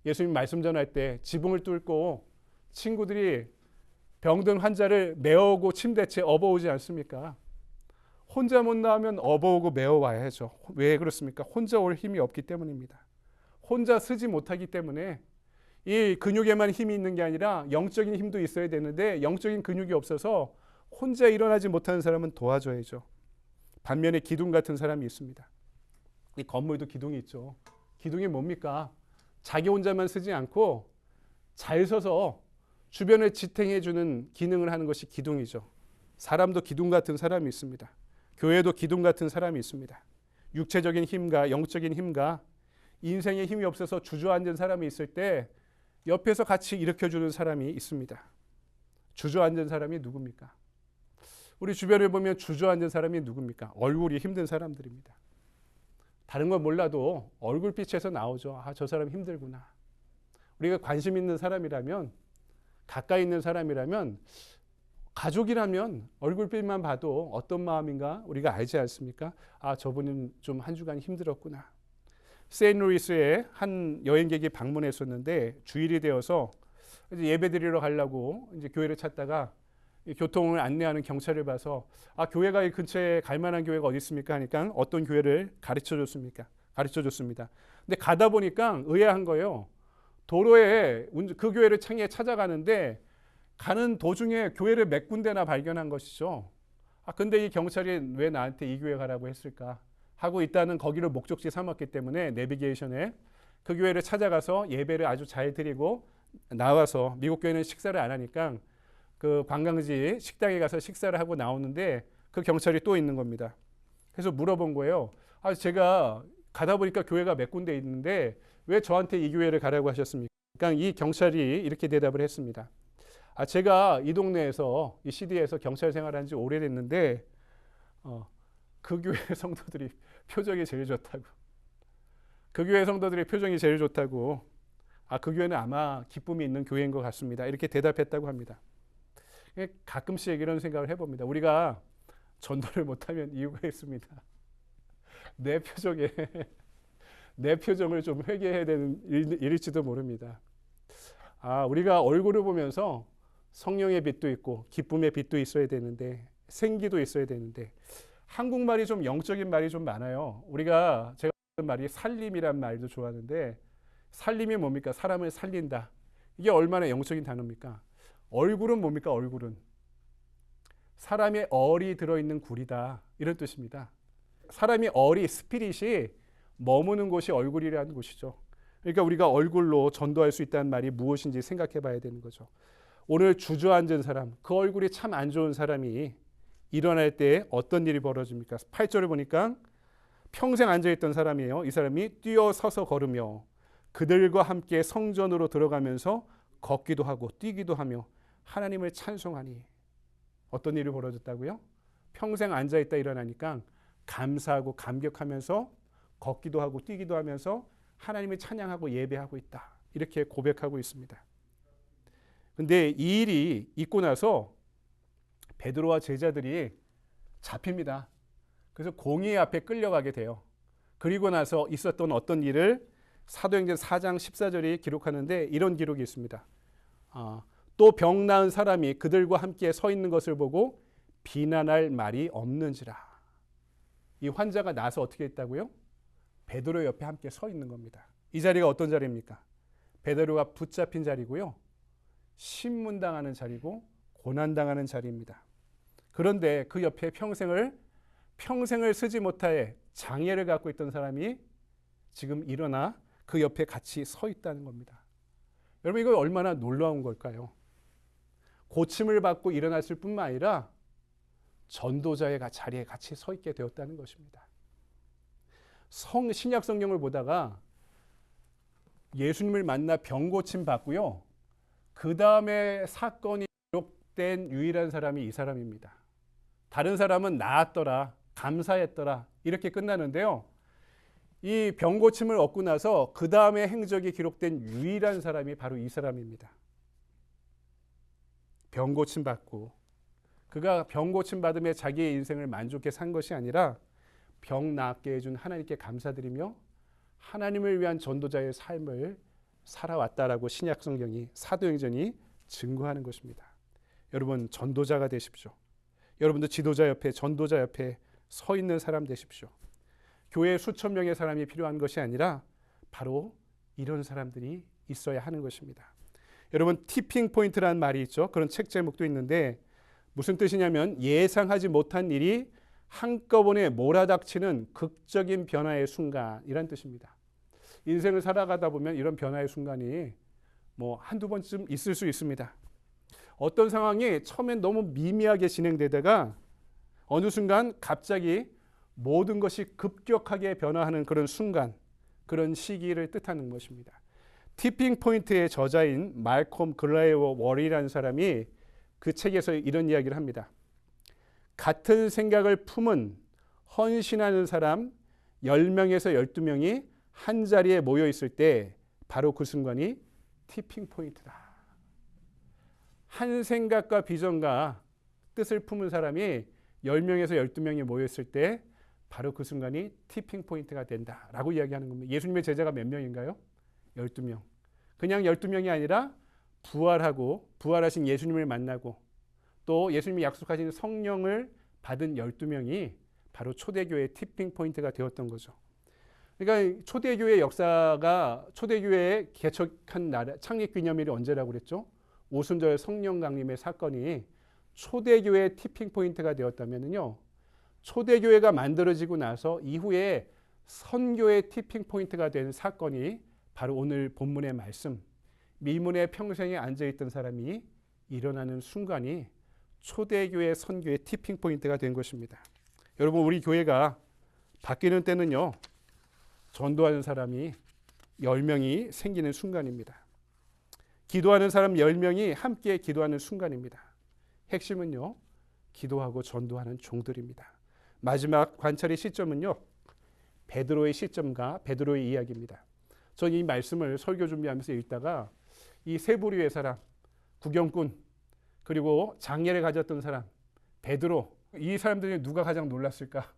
예수님 말씀 전할 때 지붕을 뚫고 친구들이 병든 환자를 메워오고 침대채 업어오지 않습니까? 혼자 못 나오면 업어오고 메워와야죠. 왜 그렇습니까? 혼자 올 힘이 없기 때문입니다. 혼자 서지 못하기 때문에 이 근육에만 힘이 있는 게 아니라 영적인 힘도 있어야 되는데 영적인 근육이 없어서 혼자 일어나지 못하는 사람은 도와줘야죠. 반면에 기둥 같은 사람이 있습니다. 이 건물도 기둥이 있죠. 기둥이 뭡니까? 자기 혼자만 서지 않고 잘 서서 주변을 지탱해주는 기능을 하는 것이 기둥이죠. 사람도 기둥 같은 사람이 있습니다. 교회도 기둥 같은 사람이 있습니다. 육체적인 힘과 영적인 힘과 인생에 힘이 없어서 주저앉은 사람이 있을 때 옆에서 같이 일으켜주는 사람이 있습니다. 주저앉은 사람이 누굽니까? 우리 주변을 보면 주저앉은 사람이 누굽니까? 얼굴이 힘든 사람들입니다. 다른 건 몰라도 얼굴빛에서 나오죠. 아, 저 사람 힘들구나. 우리가 관심 있는 사람이라면, 가까이 있는 사람이라면, 가족이라면 얼굴빛만 봐도 어떤 마음인가 우리가 알지 않습니까? 아, 저분은 좀 한 주간 힘들었구나. 세인트루이스에 한 여행객이 방문했었는데 주일이 되어서 이제 예배드리러 가려고 이제 교회를 찾다가 교통을 안내하는 경찰을 봐서, 아, 교회가 이 근처에 갈 만한 교회가 어디 있습니까? 하니까 어떤 교회를 가르쳐 줬습니다. 근데 가다 보니까 의아한 거예요. 도로에 그 교회를 창에 찾아가는데 가는 도중에 교회를 몇 군데나 발견한 것이죠. 아, 근데 이 경찰이 왜 나한테 이 교회 가라고 했을까 하고 일단은 거기를 목적지 삼았기 때문에 내비게이션에 그 교회를 찾아가서 예배를 아주 잘 드리고 나와서, 미국 교회는 식사를 안 하니까 그 관광지 식당에 가서 식사를 하고 나오는데 그 경찰이 또 있는 겁니다. 그래서 물어본 거예요. 아, 제가 가다 보니까 교회가 몇 군데 있는데 왜 저한테 이 교회를 가라고 하셨습니까? 그러니까 이 경찰이 이렇게 대답을 했습니다. 아, 제가 이 동네에서, 이 시티에서 경찰 생활한 지 오래됐는데 그 교회 성도들이 표정이 제일 좋다고. 그 교회 성도들이 표정이 제일 좋다고. 그 교회는 아마 기쁨이 있는 교회인 것 같습니다. 이렇게 대답했다고 합니다. 가끔씩 이런 생각을 해봅니다. 우리가 전도를 못하면 이유가 있습니다. 내 표정에 내 표정을 좀 회개해야 되는 일일지도 모릅니다. 우리가 얼굴을 보면서 성령의 빛도 있고 기쁨의 빛도 있어야 되는데 생기도 있어야 되는데 한국말이 좀 영적인 말이 좀 많아요. 제가 하는 말이 살림이란 말도 좋아하는데 살림이 뭡니까? 사람을 살린다. 이게 얼마나 영적인 단어입니까? 얼굴은 뭡니까? 얼굴은 사람의 얼이 들어있는 굴이다. 이런 뜻입니다. 사람이 얼이 스피릿이 머무는 곳이 얼굴이라는 곳이죠. 그러니까 우리가 얼굴로 전도할 수 있다는 말이 무엇인지 생각해 봐야 되는 거죠. 오늘 주저앉은 사람, 그 얼굴이 참 안 좋은 사람이 일어날 때 어떤 일이 벌어집니까? 8절을 보니까 평생 앉아있던 사람이에요. 이 사람이 뛰어서서 걸으며 그들과 함께 성전으로 들어가면서 걷기도 하고 뛰기도 하며 하나님을 찬송하니. 어떤 일이 벌어졌다고요? 평생 앉아있다 일어나니까 감사하고 감격하면서 걷기도 하고 뛰기도 하면서 하나님을 찬양하고 예배하고 있다. 이렇게 고백하고 있습니다. 근데 이 일이 있고 나서 베드로와 제자들이 잡힙니다. 그래서 공의 앞에 끌려가게 돼요. 그리고 나서 있었던 어떤 일을 사도행전 4장 14절이 기록하는데 이런 기록이 있습니다. 또 병 나은 사람이 그들과 함께 서 있는 것을 보고 비난할 말이 없는지라. 이 환자가 나서 어떻게 했다고요? 베드로 옆에 함께 서 있는 겁니다. 이 자리가 어떤 자리입니까? 베드로가 붙잡힌 자리고요. 신문당하는 자리고 고난당하는 자리입니다. 그런데 그 옆에 평생을 쓰지 못할 장애를 갖고 있던 사람이 지금 일어나 그 옆에 같이 서 있다는 겁니다. 여러분 이거 얼마나 놀라운 걸까요? 고침을 받고 일어났을 뿐만 아니라 전도자의 자리에 같이 서 있게 되었다는 것입니다. 신약 성경을 보다가 예수님을 만나 병 고침 받고요. 그 다음에 사건이 기록된 유일한 사람이 이 사람입니다. 다른 사람은 나았더라, 감사했더라 이렇게 끝나는데요. 이 병 고침을 얻고 나서 그 다음에 행적이 기록된 유일한 사람이 바로 이 사람입니다. 병 고침 받고 그가 병 고침 받음에 자기의 인생을 만족해 산 것이 아니라 병 낫게 해준 하나님께 감사드리며 하나님을 위한 전도자의 삶을 살아왔다라고 신약 성경이 사도행전이 증거하는 것입니다. 여러분 전도자가 되십시오. 여러분도 지도자 옆에 전도자 옆에 서 있는 사람 되십시오. 교회에 수천 명의 사람이 필요한 것이 아니라 바로 이런 사람들이 있어야 하는 것입니다. 여러분 티핑 포인트라는 말이 있죠. 그런 책 제목도 있는데 무슨 뜻이냐면 예상하지 못한 일이 한꺼번에 몰아닥치는 극적인 변화의 순간이란 뜻입니다. 인생을 살아가다 보면 이런 변화의 순간이 한두 번쯤 있을 수 있습니다. 어떤 상황이 처음엔 너무 미미하게 진행되다가 어느 순간 갑자기 모든 것이 급격하게 변화하는 그런 순간, 그런 시기를 뜻하는 것입니다. 티핑 포인트의 저자인 말콤 글라이어 월이라는 사람이 그 책에서 이런 이야기를 합니다. 같은 생각을 품은 헌신하는 사람 10명에서 12명이 한 자리에 모여 있을 때 바로 그 순간이 티핑 포인트다. 한 생각과 비전과 뜻을 품은 사람이 10명에서 12명이 모여 있을 때 바로 그 순간이 티핑 포인트가 된다라고 이야기하는 겁니다. 예수님의 제자가 몇 명인가요? 12명. 그냥 12명이 아니라 부활하신 예수님을 만나고 또 예수님이 약속하신 성령을 받은 12명이 바로 초대교회의 티핑 포인트가 되었던 거죠. 그러니까 초대교회 역사가 초대교회의 개척한 나라 창립 기념일이 언제라고 그랬죠? 오순절 성령 강림의 사건이 초대교회의 티핑 포인트가 되었다면요. 초대교회가 만들어지고 나서 이후에 선교의 티핑 포인트가 된 사건이 바로 오늘 본문의 말씀 미문의 평생에 앉아있던 사람이 일어나는 순간이 초대교회 선교의 티핑 포인트가 된 것입니다. 여러분 우리 교회가 바뀌는 때는요. 전도하는 사람이 10명이 생기는 순간입니다. 기도하는 사람 10명이 함께 기도하는 순간입니다. 핵심은요. 기도하고 전도하는 종들입니다. 마지막 관찰의 시점은요. 베드로의 시점과 베드로의 이야기입니다. 전 이 말씀을 설교 준비하면서 읽다가 이 세 부류의 사람, 구경꾼, 그리고 장애를 가졌던 사람, 베드로, 이 사람들이 누가 가장 놀랐을까?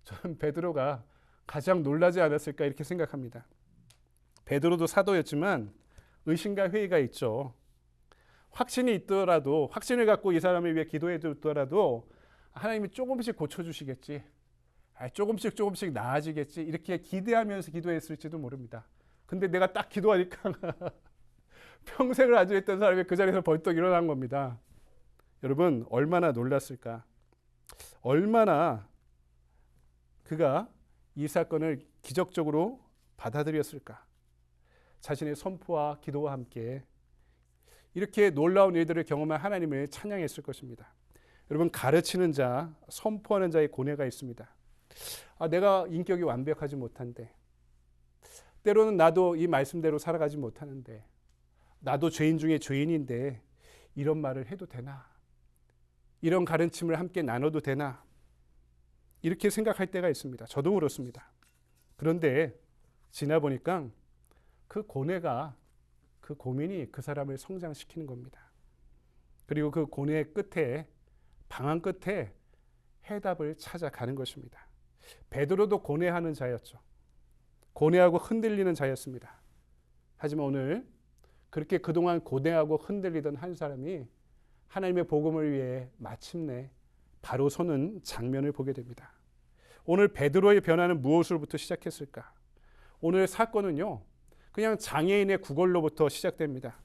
저는 베드로가 가장 놀라지 않았을까 이렇게 생각합니다. 베드로도 사도였지만 의심과 회의가 있죠. 확신이 있더라도, 확신을 갖고 이 사람을 위해 기도해 줬더라도 하나님이 조금씩 고쳐주시겠지, 조금씩 나아지겠지, 이렇게 기대하면서 기도했을지도 모릅니다. 근데 내가 딱 기도하니까 평생을 안주했던 사람이 그 자리에서 벌떡 일어난 겁니다. 여러분, 얼마나 놀랐을까? 얼마나 그가 이 사건을 기적적으로 받아들였을까? 자신의 선포와 기도와 함께 이렇게 놀라운 일들을 경험한 하나님을 찬양했을 것입니다. 여러분, 가르치는 자, 선포하는 자의 고뇌가 있습니다. 내가 인격이 완벽하지 못한데, 때로는 나도 이 말씀대로 살아가지 못하는데, 나도 죄인 중에 죄인인데 이런 말을 해도 되나? 이런 가르침을 함께 나눠도 되나? 이렇게 생각할 때가 있습니다. 저도 그렇습니다. 그런데 지나보니까 그 고뇌가, 그 고민이 그 사람을 성장시키는 겁니다. 그리고 그 고뇌의 끝에, 방황 끝에 해답을 찾아가는 것입니다. 베드로도 고뇌하는 자였죠. 고뇌하고 흔들리는 자였습니다. 하지만 오늘 그렇게 그동안 고뇌하고 흔들리던 한 사람이 하나님의 복음을 위해 마침내 바로 서는 장면을 보게 됩니다. 오늘 베드로의 변화는 무엇으로부터 시작했을까? 오늘 사건은요, 그냥 장애인의 구걸로부터 시작됩니다.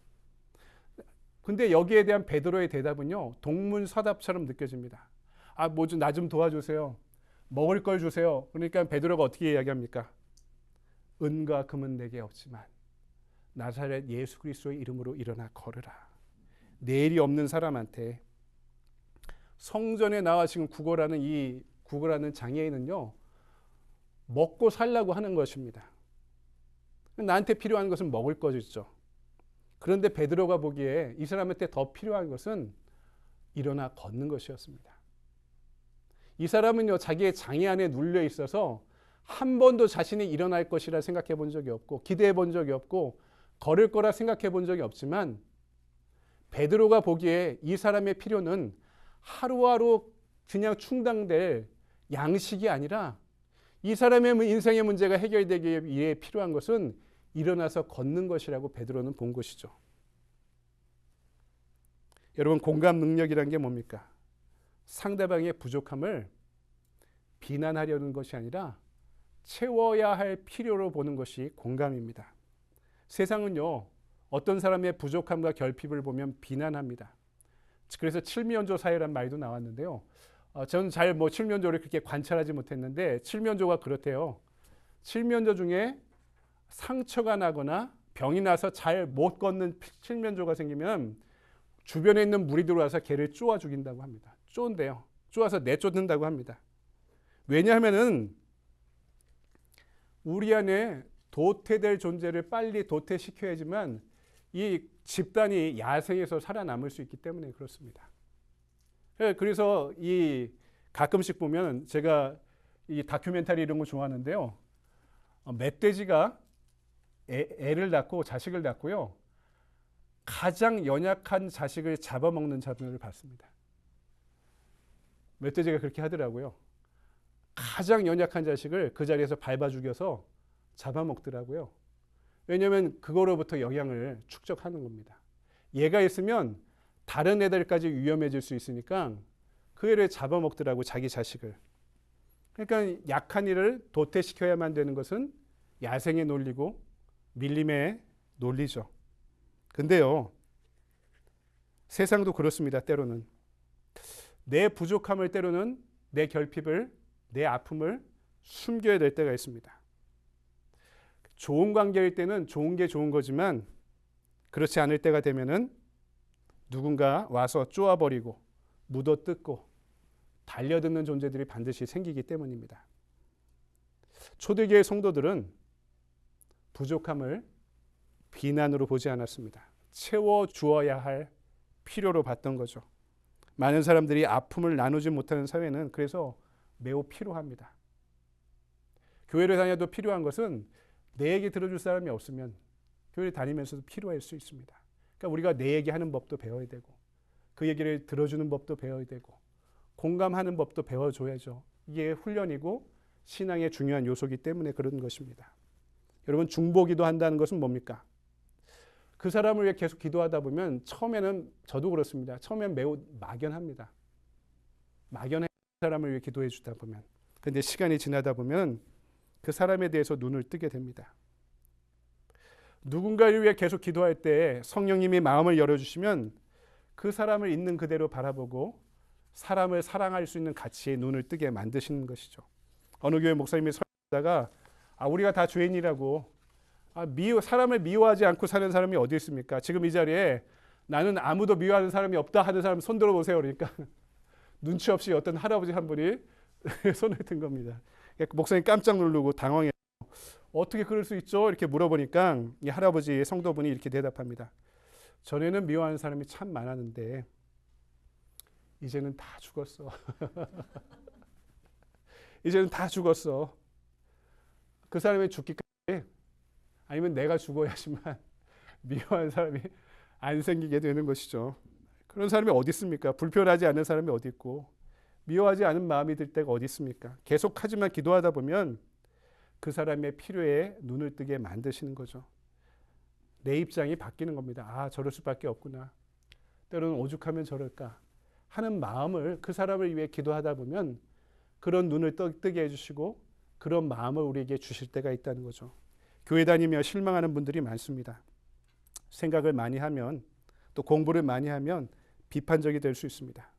근데 여기에 대한 베드로의 대답은요, 동문서답처럼 느껴집니다. 나 좀 도와주세요. 먹을 걸 주세요. 그러니까 베드로가 어떻게 이야기합니까? 은과 금은 내게 없지만 나사렛 예수 그리스도의 이름으로 일어나 걸으라. 내일이 없는 사람한테 성전에 나와 지금 구걸하는 장애인은요, 먹고 살라고 하는 것입니다. 나한테 필요한 것은 먹을 것이죠. 그런데 베드로가 보기에 이 사람한테 더 필요한 것은 일어나 걷는 것이었습니다. 이 사람은요, 자기의 장애 안에 눌려 있어서 한 번도 자신이 일어날 것이라 생각해 본 적이 없고, 기대해 본 적이 없고, 걸을 거라 생각해 본 적이 없지만, 베드로가 보기에 이 사람의 필요는 하루하루 그냥 충당될 양식이 아니라 이 사람의 인생의 문제가 해결되기 위해 필요한 것은 일어나서 걷는 것이라고 베드로는 본 것이죠. 여러분, 공감 능력이란 게 뭡니까? 상대방의 부족함을 비난하려는 것이 아니라 채워야 할 필요로 보는 것이 공감입니다. 세상은요, 어떤 사람의 부족함과 결핍을 보면 비난합니다. 그래서 칠면조 사회란 말도 나왔는데요. 저는 잘 칠면조를 그렇게 관찰하지 못했는데 칠면조가 그렇대요. 칠면조 중에 상처가 나거나 병이 나서 잘 못 걷는 칠면조가 생기면 주변에 있는 물이 들어와서 걔를 쪼아 죽인다고 합니다. 쪼은데요. 쪼아서 내쫓는다고 합니다. 왜냐하면은 우리 안에 도태될 존재를 빨리 도태시켜야지만 이 집단이 야생에서 살아남을 수 있기 때문에 그렇습니다. 그래서 가끔씩 보면 제가 이 다큐멘터리 이런 거 좋아하는데요. 멧돼지가 애를 낳고 자식을 낳고요, 가장 연약한 자식을 잡아먹는 장면을 봤습니다. 멧돼지가 그렇게 하더라고요. 가장 연약한 자식을 그 자리에서 밟아 죽여서 잡아먹더라고요. 왜냐하면 그거로부터 영향을 축적하는 겁니다. 얘가 있으면 다른 애들까지 위험해질 수 있으니까 그 애를 잡아먹더라고, 자기 자식을. 그러니까 약한 이를 도태시켜야만 되는 것은 야생의 논리고 밀림의 논리죠. 근데요, 세상도 그렇습니다. 때로는 내 부족함을, 때로는 내 결핍을, 내 아픔을 숨겨야 될 때가 있습니다. 좋은 관계일 때는 좋은 게 좋은 거지만 그렇지 않을 때가 되면은 누군가 와서 쪼아버리고 묻어뜯고 달려드는 존재들이 반드시 생기기 때문입니다. 초대교회 성도들은 부족함을 비난으로 보지 않았습니다. 채워주어야 할 필요로 봤던 거죠. 많은 사람들이 아픔을 나누지 못하는 사회는 그래서 매우 필요합니다. 교회를 다녀도 필요한 것은 내 얘기 들어줄 사람이 없으면 교회 다니면서도 필요할 수 있습니다. 그러니까 우리가 내 얘기하는 법도 배워야 되고 그 얘기를 들어주는 법도 배워야 되고 공감하는 법도 배워줘야죠. 이게 훈련이고 신앙의 중요한 요소이기 때문에 그런 것입니다. 여러분 중보기도 한다는 것은 뭡니까? 그 사람을 위해 계속 기도하다 보면 처음에는 저도 그렇습니다. 처음엔 매우 막연합니다. 막연해 사람을 위해 기도해 주다 보면. 근데 시간이 지나다 보면 그 사람에 대해서 눈을 뜨게 됩니다. 누군가를 위해 계속 기도할 때 성령님이 마음을 열어주시면 그 사람을 있는 그대로 바라보고 사람을 사랑할 수 있는 가치에 눈을 뜨게 만드시는 것이죠. 어느 교회 목사님이 설교하다가 우리가 다 죄인이라고 사람을 미워하지 않고 사는 사람이 어디 있습니까? 지금 이 자리에 나는 아무도 미워하는 사람이 없다 하는 사람 손 들어보세요. 그러니까 눈치 없이 어떤 할아버지 한 분이 손을 든 겁니다. 목사님 깜짝 놀라고 당황해요. 어떻게 그럴 수 있죠? 이렇게 물어보니까 이 할아버지 성도분이 이렇게 대답합니다. 전에는 미워하는 사람이 참 많았는데 이제는 다 죽었어. 이제는 다 죽었어. 그 사람이 죽기까지 아니면 내가 죽어야지만 미워하는 사람이 안 생기게 되는 것이죠. 그런 사람이 어디 있습니까? 불편하지 않는 사람이 어디 있고 미워하지 않은 마음이 들 때가 어디 있습니까? 계속하지만 기도하다 보면 그 사람의 필요에 눈을 뜨게 만드시는 거죠. 내 입장이 바뀌는 겁니다. 저럴 수밖에 없구나. 때로는 오죽하면 저럴까 하는 마음을 그 사람을 위해 기도하다 보면 그런 눈을 뜨게 해주시고 그런 마음을 우리에게 주실 때가 있다는 거죠. 교회 다니며 실망하는 분들이 많습니다. 생각을 많이 하면 또 공부를 많이 하면 비판적이 될 수 있습니다.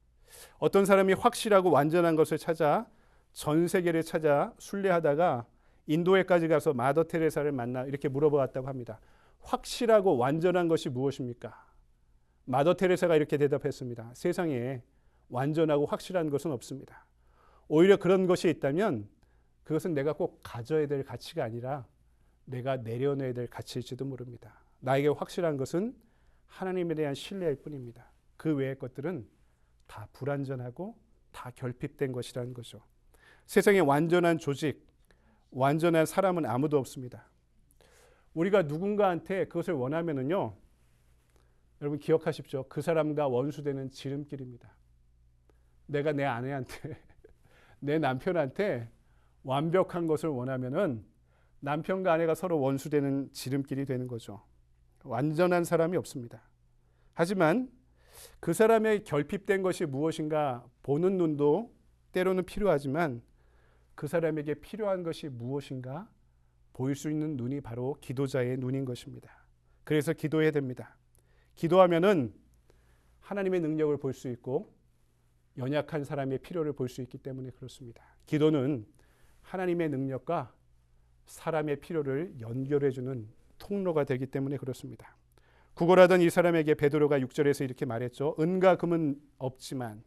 어떤 사람이 확실하고 완전한 것을 찾아 전 세계를 찾아 순례하다가 인도에까지 가서 마더 테레사를 만나 이렇게 물어보았다고 합니다. 확실하고 완전한 것이 무엇입니까? 마더 테레사가 이렇게 대답했습니다. 세상에 완전하고 확실한 것은 없습니다. 오히려 그런 것이 있다면 그것은 내가 꼭 가져야 될 가치가 아니라 내가 내려놔야 될 가치일지도 모릅니다. 나에게 확실한 것은 하나님에 대한 신뢰일 뿐입니다. 그 외의 것들은 다 불완전하고 다 결핍된 것이라는 거죠. 세상에 완전한 조직, 완전한 사람은 아무도 없습니다. 우리가 누군가한테 그것을 원하면은요, 여러분 기억하십시오. 그 사람과 원수되는 지름길입니다. 내가 내 아내한테, 내 남편한테 완벽한 것을 원하면은 남편과 아내가 서로 원수되는 지름길이 되는 거죠. 완전한 사람이 없습니다. 하지만 그 사람의 결핍된 것이 무엇인가 보는 눈도 때로는 필요하지만 그 사람에게 필요한 것이 무엇인가 보일 수 있는 눈이 바로 기도자의 눈인 것입니다. 그래서 기도해야 됩니다. 기도하면은 하나님의 능력을 볼 수 있고 연약한 사람의 필요를 볼 수 있기 때문에 그렇습니다. 기도는 하나님의 능력과 사람의 필요를 연결해주는 통로가 되기 때문에 그렇습니다. 구걸하던 이 사람에게 베드로가 6절에서 이렇게 말했죠. 은과 금은 없지만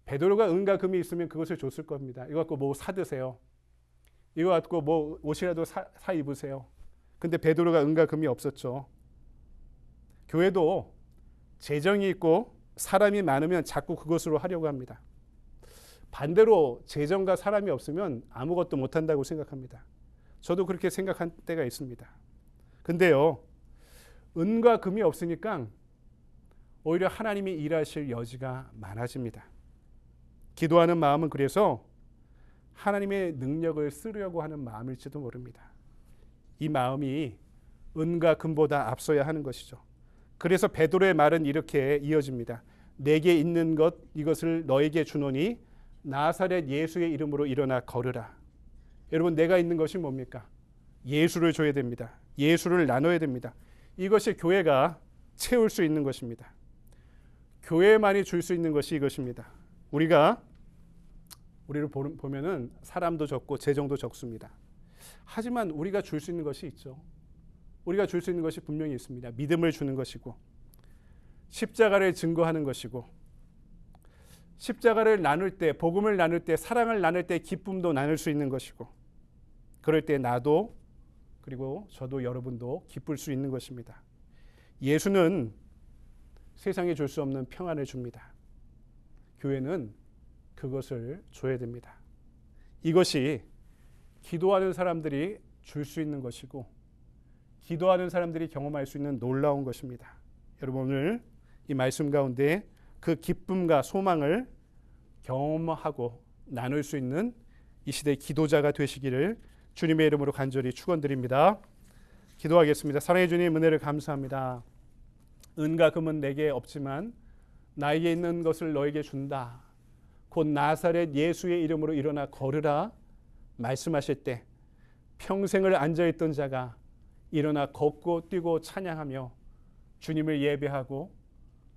베드로가 은과 금이 있으면 그것을 줬을 겁니다. 이거 갖고 뭐 사드세요. 이거 갖고 뭐 옷이라도 사 입으세요. 근데 베드로가 은과 금이 없었죠. 교회도 재정이 있고 사람이 많으면 자꾸 그것으로 하려고 합니다. 반대로 재정과 사람이 없으면 아무것도 못한다고 생각합니다. 저도 그렇게 생각한 때가 있습니다. 근데요, 은과 금이 없으니까 오히려 하나님이 일하실 여지가 많아집니다. 기도하는 마음은 그래서 하나님의 능력을 쓰려고 하는 마음일지도 모릅니다. 이 마음이 은과 금보다 앞서야 하는 것이죠. 그래서 베드로의 말은 이렇게 이어집니다. 내게 있는 것 이것을 너에게 주노니 나사렛 예수의 이름으로 일어나 걸으라. 여러분 내가 있는 것이 뭡니까? 예수를 줘야 됩니다. 예수를 나눠야 됩니다. 이것이 교회가 채울 수 있는 것입니다. 교회만이 줄 수 있는 것이 이것입니다. 우리를 보면은 사람도 적고 재정도 적습니다. 하지만 우리가 줄 수 있는 것이 있죠. 우리가 줄 수 있는 것이 분명히 있습니다. 믿음을 주는 것이고 십자가를 증거하는 것이고 십자가를 나눌 때, 복음을 나눌 때, 사랑을 나눌 때 기쁨도 나눌 수 있는 것이고 그럴 때 나도 그리고 저도 여러분도 기쁠 수 있는 것입니다. 예수는 세상에 줄 수 없는 평안을 줍니다. 교회는 그것을 줘야 됩니다. 이것이 기도하는 사람들이 줄 수 있는 것이고 기도하는 사람들이 경험할 수 있는 놀라운 것입니다. 여러분 오늘 이 말씀 가운데 그 기쁨과 소망을 경험하고 나눌 수 있는 이 시대의 기도자가 되시기를 주님의 이름으로 간절히 축원드립니다. 기도하겠습니다. 사랑해 주님 은혜를 감사합니다. 은과 금은 내게 없지만 나에게 있는 것을 너에게 준다. 곧 나사렛 예수의 이름으로 일어나 걸으라 말씀하실 때 평생을 앉아있던 자가 일어나 걷고 뛰고 찬양하며 주님을 예배하고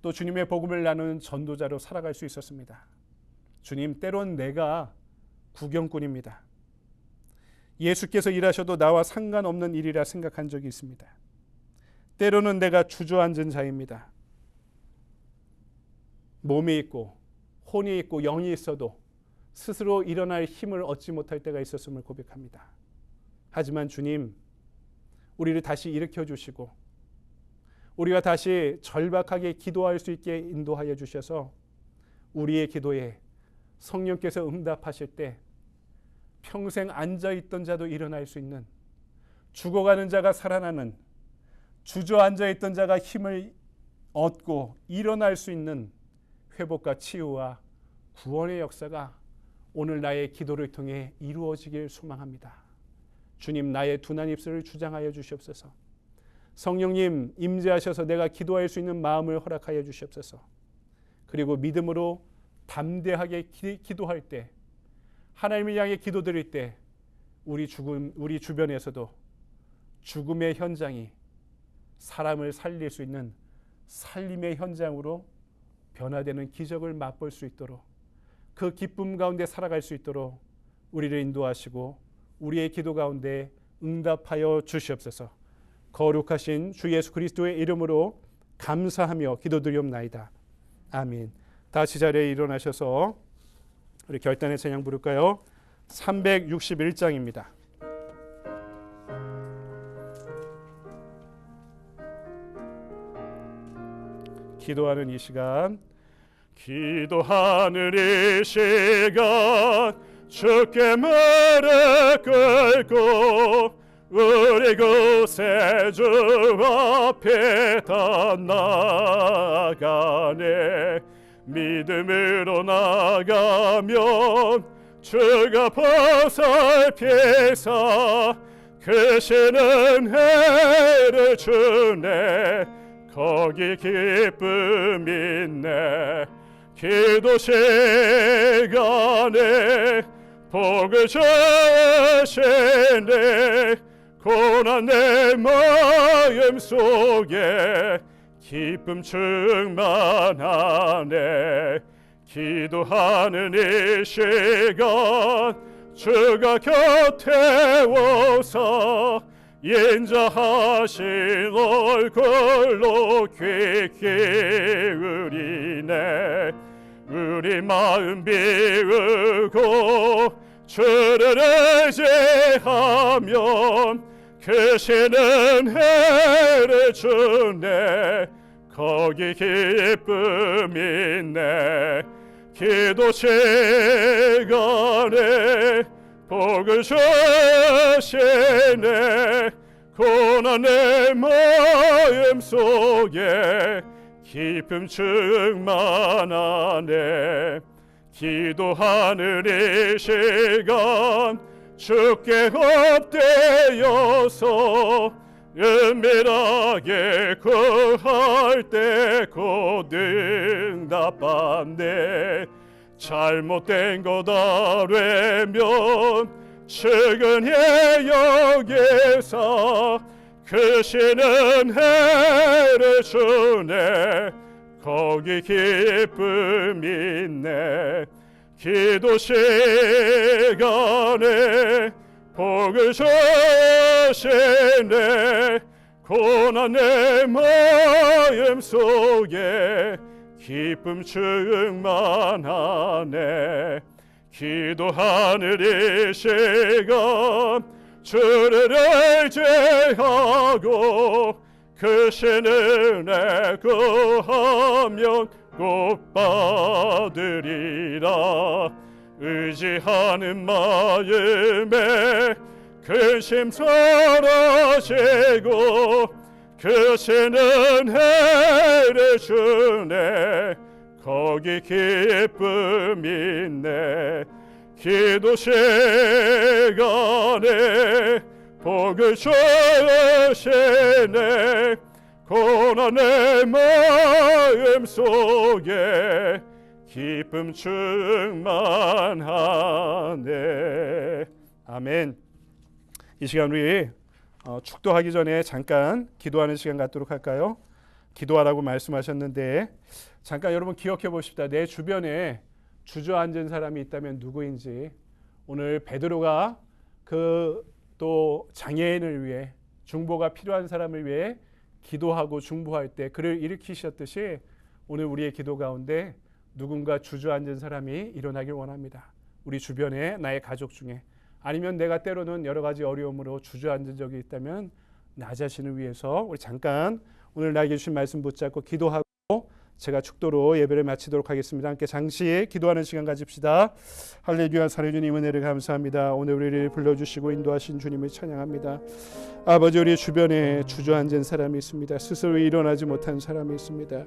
또 주님의 복음을 나누는 전도자로 살아갈 수 있었습니다. 주님, 때론 내가 구경꾼입니다. 예수께서 일하셔도 나와 상관없는 일이라 생각한 적이 있습니다. 때로는 내가 주저앉은 자입니다. 몸이 있고 혼이 있고 영이 있어도 스스로 일어날 힘을 얻지 못할 때가 있었음을 고백합니다. 하지만 주님, 우리를 다시 일으켜 주시고 우리가 다시 절박하게 기도할 수 있게 인도하여 주셔서 우리의 기도에 성령께서 응답하실 때 평생 앉아있던 자도 일어날 수 있는, 죽어가는 자가 살아나는, 주저앉아있던 자가 힘을 얻고 일어날 수 있는 회복과 치유와 구원의 역사가 오늘 나의 기도를 통해 이루어지길 소망합니다. 주님, 나의 둔한 입술을 주장하여 주시옵소서. 성령님 임재하셔서 내가 기도할 수 있는 마음을 허락하여 주시옵소서. 그리고 믿음으로 담대하게 기도할 때, 하나님을 향해 기도드릴 때 우리 주변에서도 죽음의 현장이 사람을 살릴 수 있는 살림의 현장으로 변화되는 기적을 맛볼 수 있도록, 그 기쁨 가운데 살아갈 수 있도록 우리를 인도하시고 우리의 기도 가운데 응답하여 주시옵소서. 거룩하신 주 예수 그리스도의 이름으로 감사하며 기도드리옵나이다. 아멘. 다시 자리에 일어나셔서 우리 결단의 찬양 부를까요? 361장입니다. 기도하는 이 시간, 기도하는 이 시간 주께 무릎 꿇고 우리 구세주 앞에 다 나아가네. 믿음으로 나가면 주가 보살피사 크시는 해를 주네. 거기 기쁨 있네. 기도 시간에 복을 주시네. 고난 내 마음 속에 기쁨 충만하네. 기도하는 이 시간 주가 곁에 오서 인자하신 얼굴로 귀 기울이네. 우리 마음 비우고 주를 의지하면 크시는 해를 주네. 거기 기쁨 있네. 기도 시간에 복을 주시네. 고난 내 마음 속에 기쁨 충만하네. 기도하는 이 시간 주께 엎드려서 은밀하게 구할 때 곧 응답받네. 잘못된 것 알면 측은히 여기서 크시는 해를 주네. 거기 기쁨 있네. 기도 시간에 복을 주시네. 고난 내 마음 속에 기쁨 충만하네. 기도하는 이 시간 주를 의지하고 크시는 은혜 구하면 꼭 받으리라. 의지하는 마음에 근심 사라지고 크시는 해를 주네 거기 기쁨 있네 기도 시간에 복을 주시네 고난의 마음 속에 기쁨 충만하네. 아멘. 이 시간 우리 축도하기 전에 잠깐 기도하는 시간 갖도록 할까요? 기도하라고 말씀하셨는데 잠깐 여러분 기억해 보십시다. 내 주변에 주저앉은 사람이 있다면 누구인지. 오늘 베드로가 그 또 장애인을 위해 중보가 필요한 사람을 위해 기도하고 중보할 때 그를 일으키셨듯이 오늘 우리의 기도 가운데 누군가 주저앉은 사람이 일어나길 원합니다. 우리 주변에 나의 가족 중에 아니면 내가 때로는 여러 가지 어려움으로 주저앉은 적이 있다면 나 자신을 위해서 우리 잠깐 오늘 나에게 주신 말씀 붙잡고 기도하고 제가 축도로 예배를 마치도록 하겠습니다. 함께 장시에 기도하는 시간 가집시다. 할렐루야. 살해 주님 은혜를 감사합니다. 오늘 우리를 불러주시고 인도하신 주님을 찬양합니다. 아버지 우리 주변에 주저앉은 사람이 있습니다. 스스로 일어나지 못한 사람이 있습니다.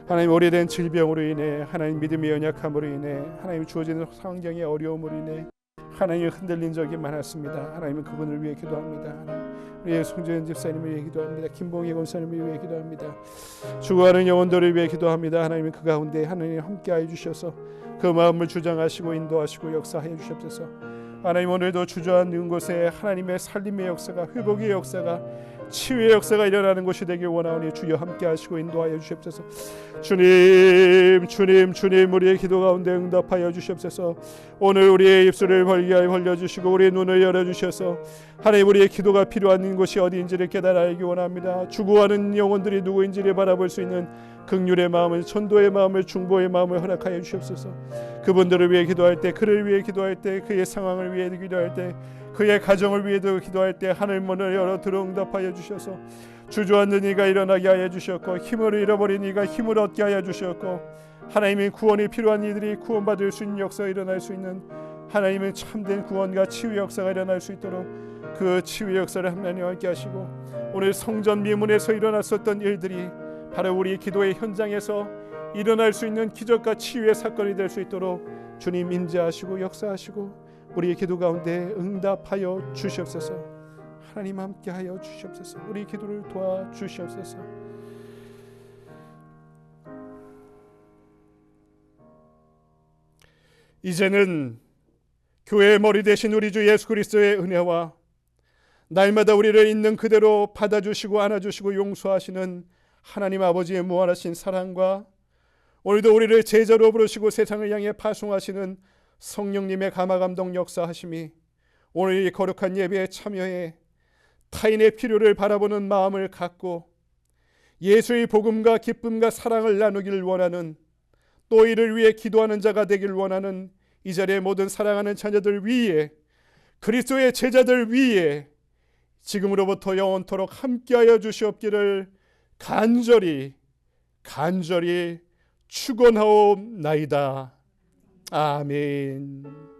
하나님 오래된 질병으로 인해 하나님 믿음의 연약함으로 인해 하나님 주어지는 환경의 어려움으로 인해 하나님 흔들린 적이 많았습니다. 하나님은 그분을 위해 기도합니다. 하나님, 우리의 송재현 집사님을 위해 기도합니다. 김봉희 권사님을 위해 기도합니다. 죽어가는 영혼들을 위해 기도합니다. 하나님은 그 가운데 하나님 함께하여 주셔서 그 마음을 주장하시고 인도하시고 역사하여 주시옵소서. 하나님 오늘도 주저앉은 곳에 하나님의 살림의 역사가 회복의 역사가 치유의 역사가 일어나는 곳이 되길 원하오니 주여 함께하시고 인도하여 주시옵소서. 주님 우리의 기도 가운데 응답하여 주시옵소서. 오늘 우리의 입술을 벌려주시고 우리의 눈을 열어주셔서 하나님 우리의 기도가 필요한 곳이 어디인지를 깨달아 알기 원합니다. 죽어가는 영혼들이 누구인지를 바라볼 수 있는 긍휼의 마음을 천도의 마음을 중보의 마음을 허락하여 주시옵소서. 그분들을 위해 기도할 때 그를 위해 기도할 때 그의 상황을 위해 기도할 때 그의 가정을 위해도 기도할 때 하늘문을 열어 들어 응답하여 주셔서 주저앉는 이가 일어나게 하여 주셨고 힘을 잃어버린 이가 힘을 얻게 하여 주셨고 하나님의 구원이 필요한 이들이 구원받을 수 있는 역사가 일어날 수 있는 하나님의 참된 구원과 치유 역사가 일어날 수 있도록 그 치유 역사를 하나님 함께 하시고 오늘 성전 미문에서 일어났었던 일들이 바로 우리 기도의 현장에서 일어날 수 있는 기적과 치유의 사건이 될 수 있도록 주님 인자하시고 역사하시고 우리의 기도 가운데 응답하여 주시옵소서. 하나님 함께하여 주시옵소서. 우리 기도를 도와주시옵소서. 이제는 교회의 머리 되신 우리 주 예수 그리스도의 은혜와 날마다 우리를 있는 그대로 받아주시고 안아주시고 용서하시는 하나님 아버지의 무한하신 사랑과 오늘도 우리를 제자로 부르시고 세상을 향해 파송하시는 성령님의 감화감동 역사하심이 오늘 이 거룩한 예배에 참여해 타인의 필요를 바라보는 마음을 갖고 예수의 복음과 기쁨과 사랑을 나누기를 원하는 또 이를 위해 기도하는 자가 되기를 원하는 이 자리의 모든 사랑하는 자녀들 위에 그리스도의 제자들 위에 지금으로부터 영원토록 함께하여 주시옵기를 간절히 축원하옵나이다. 아멘.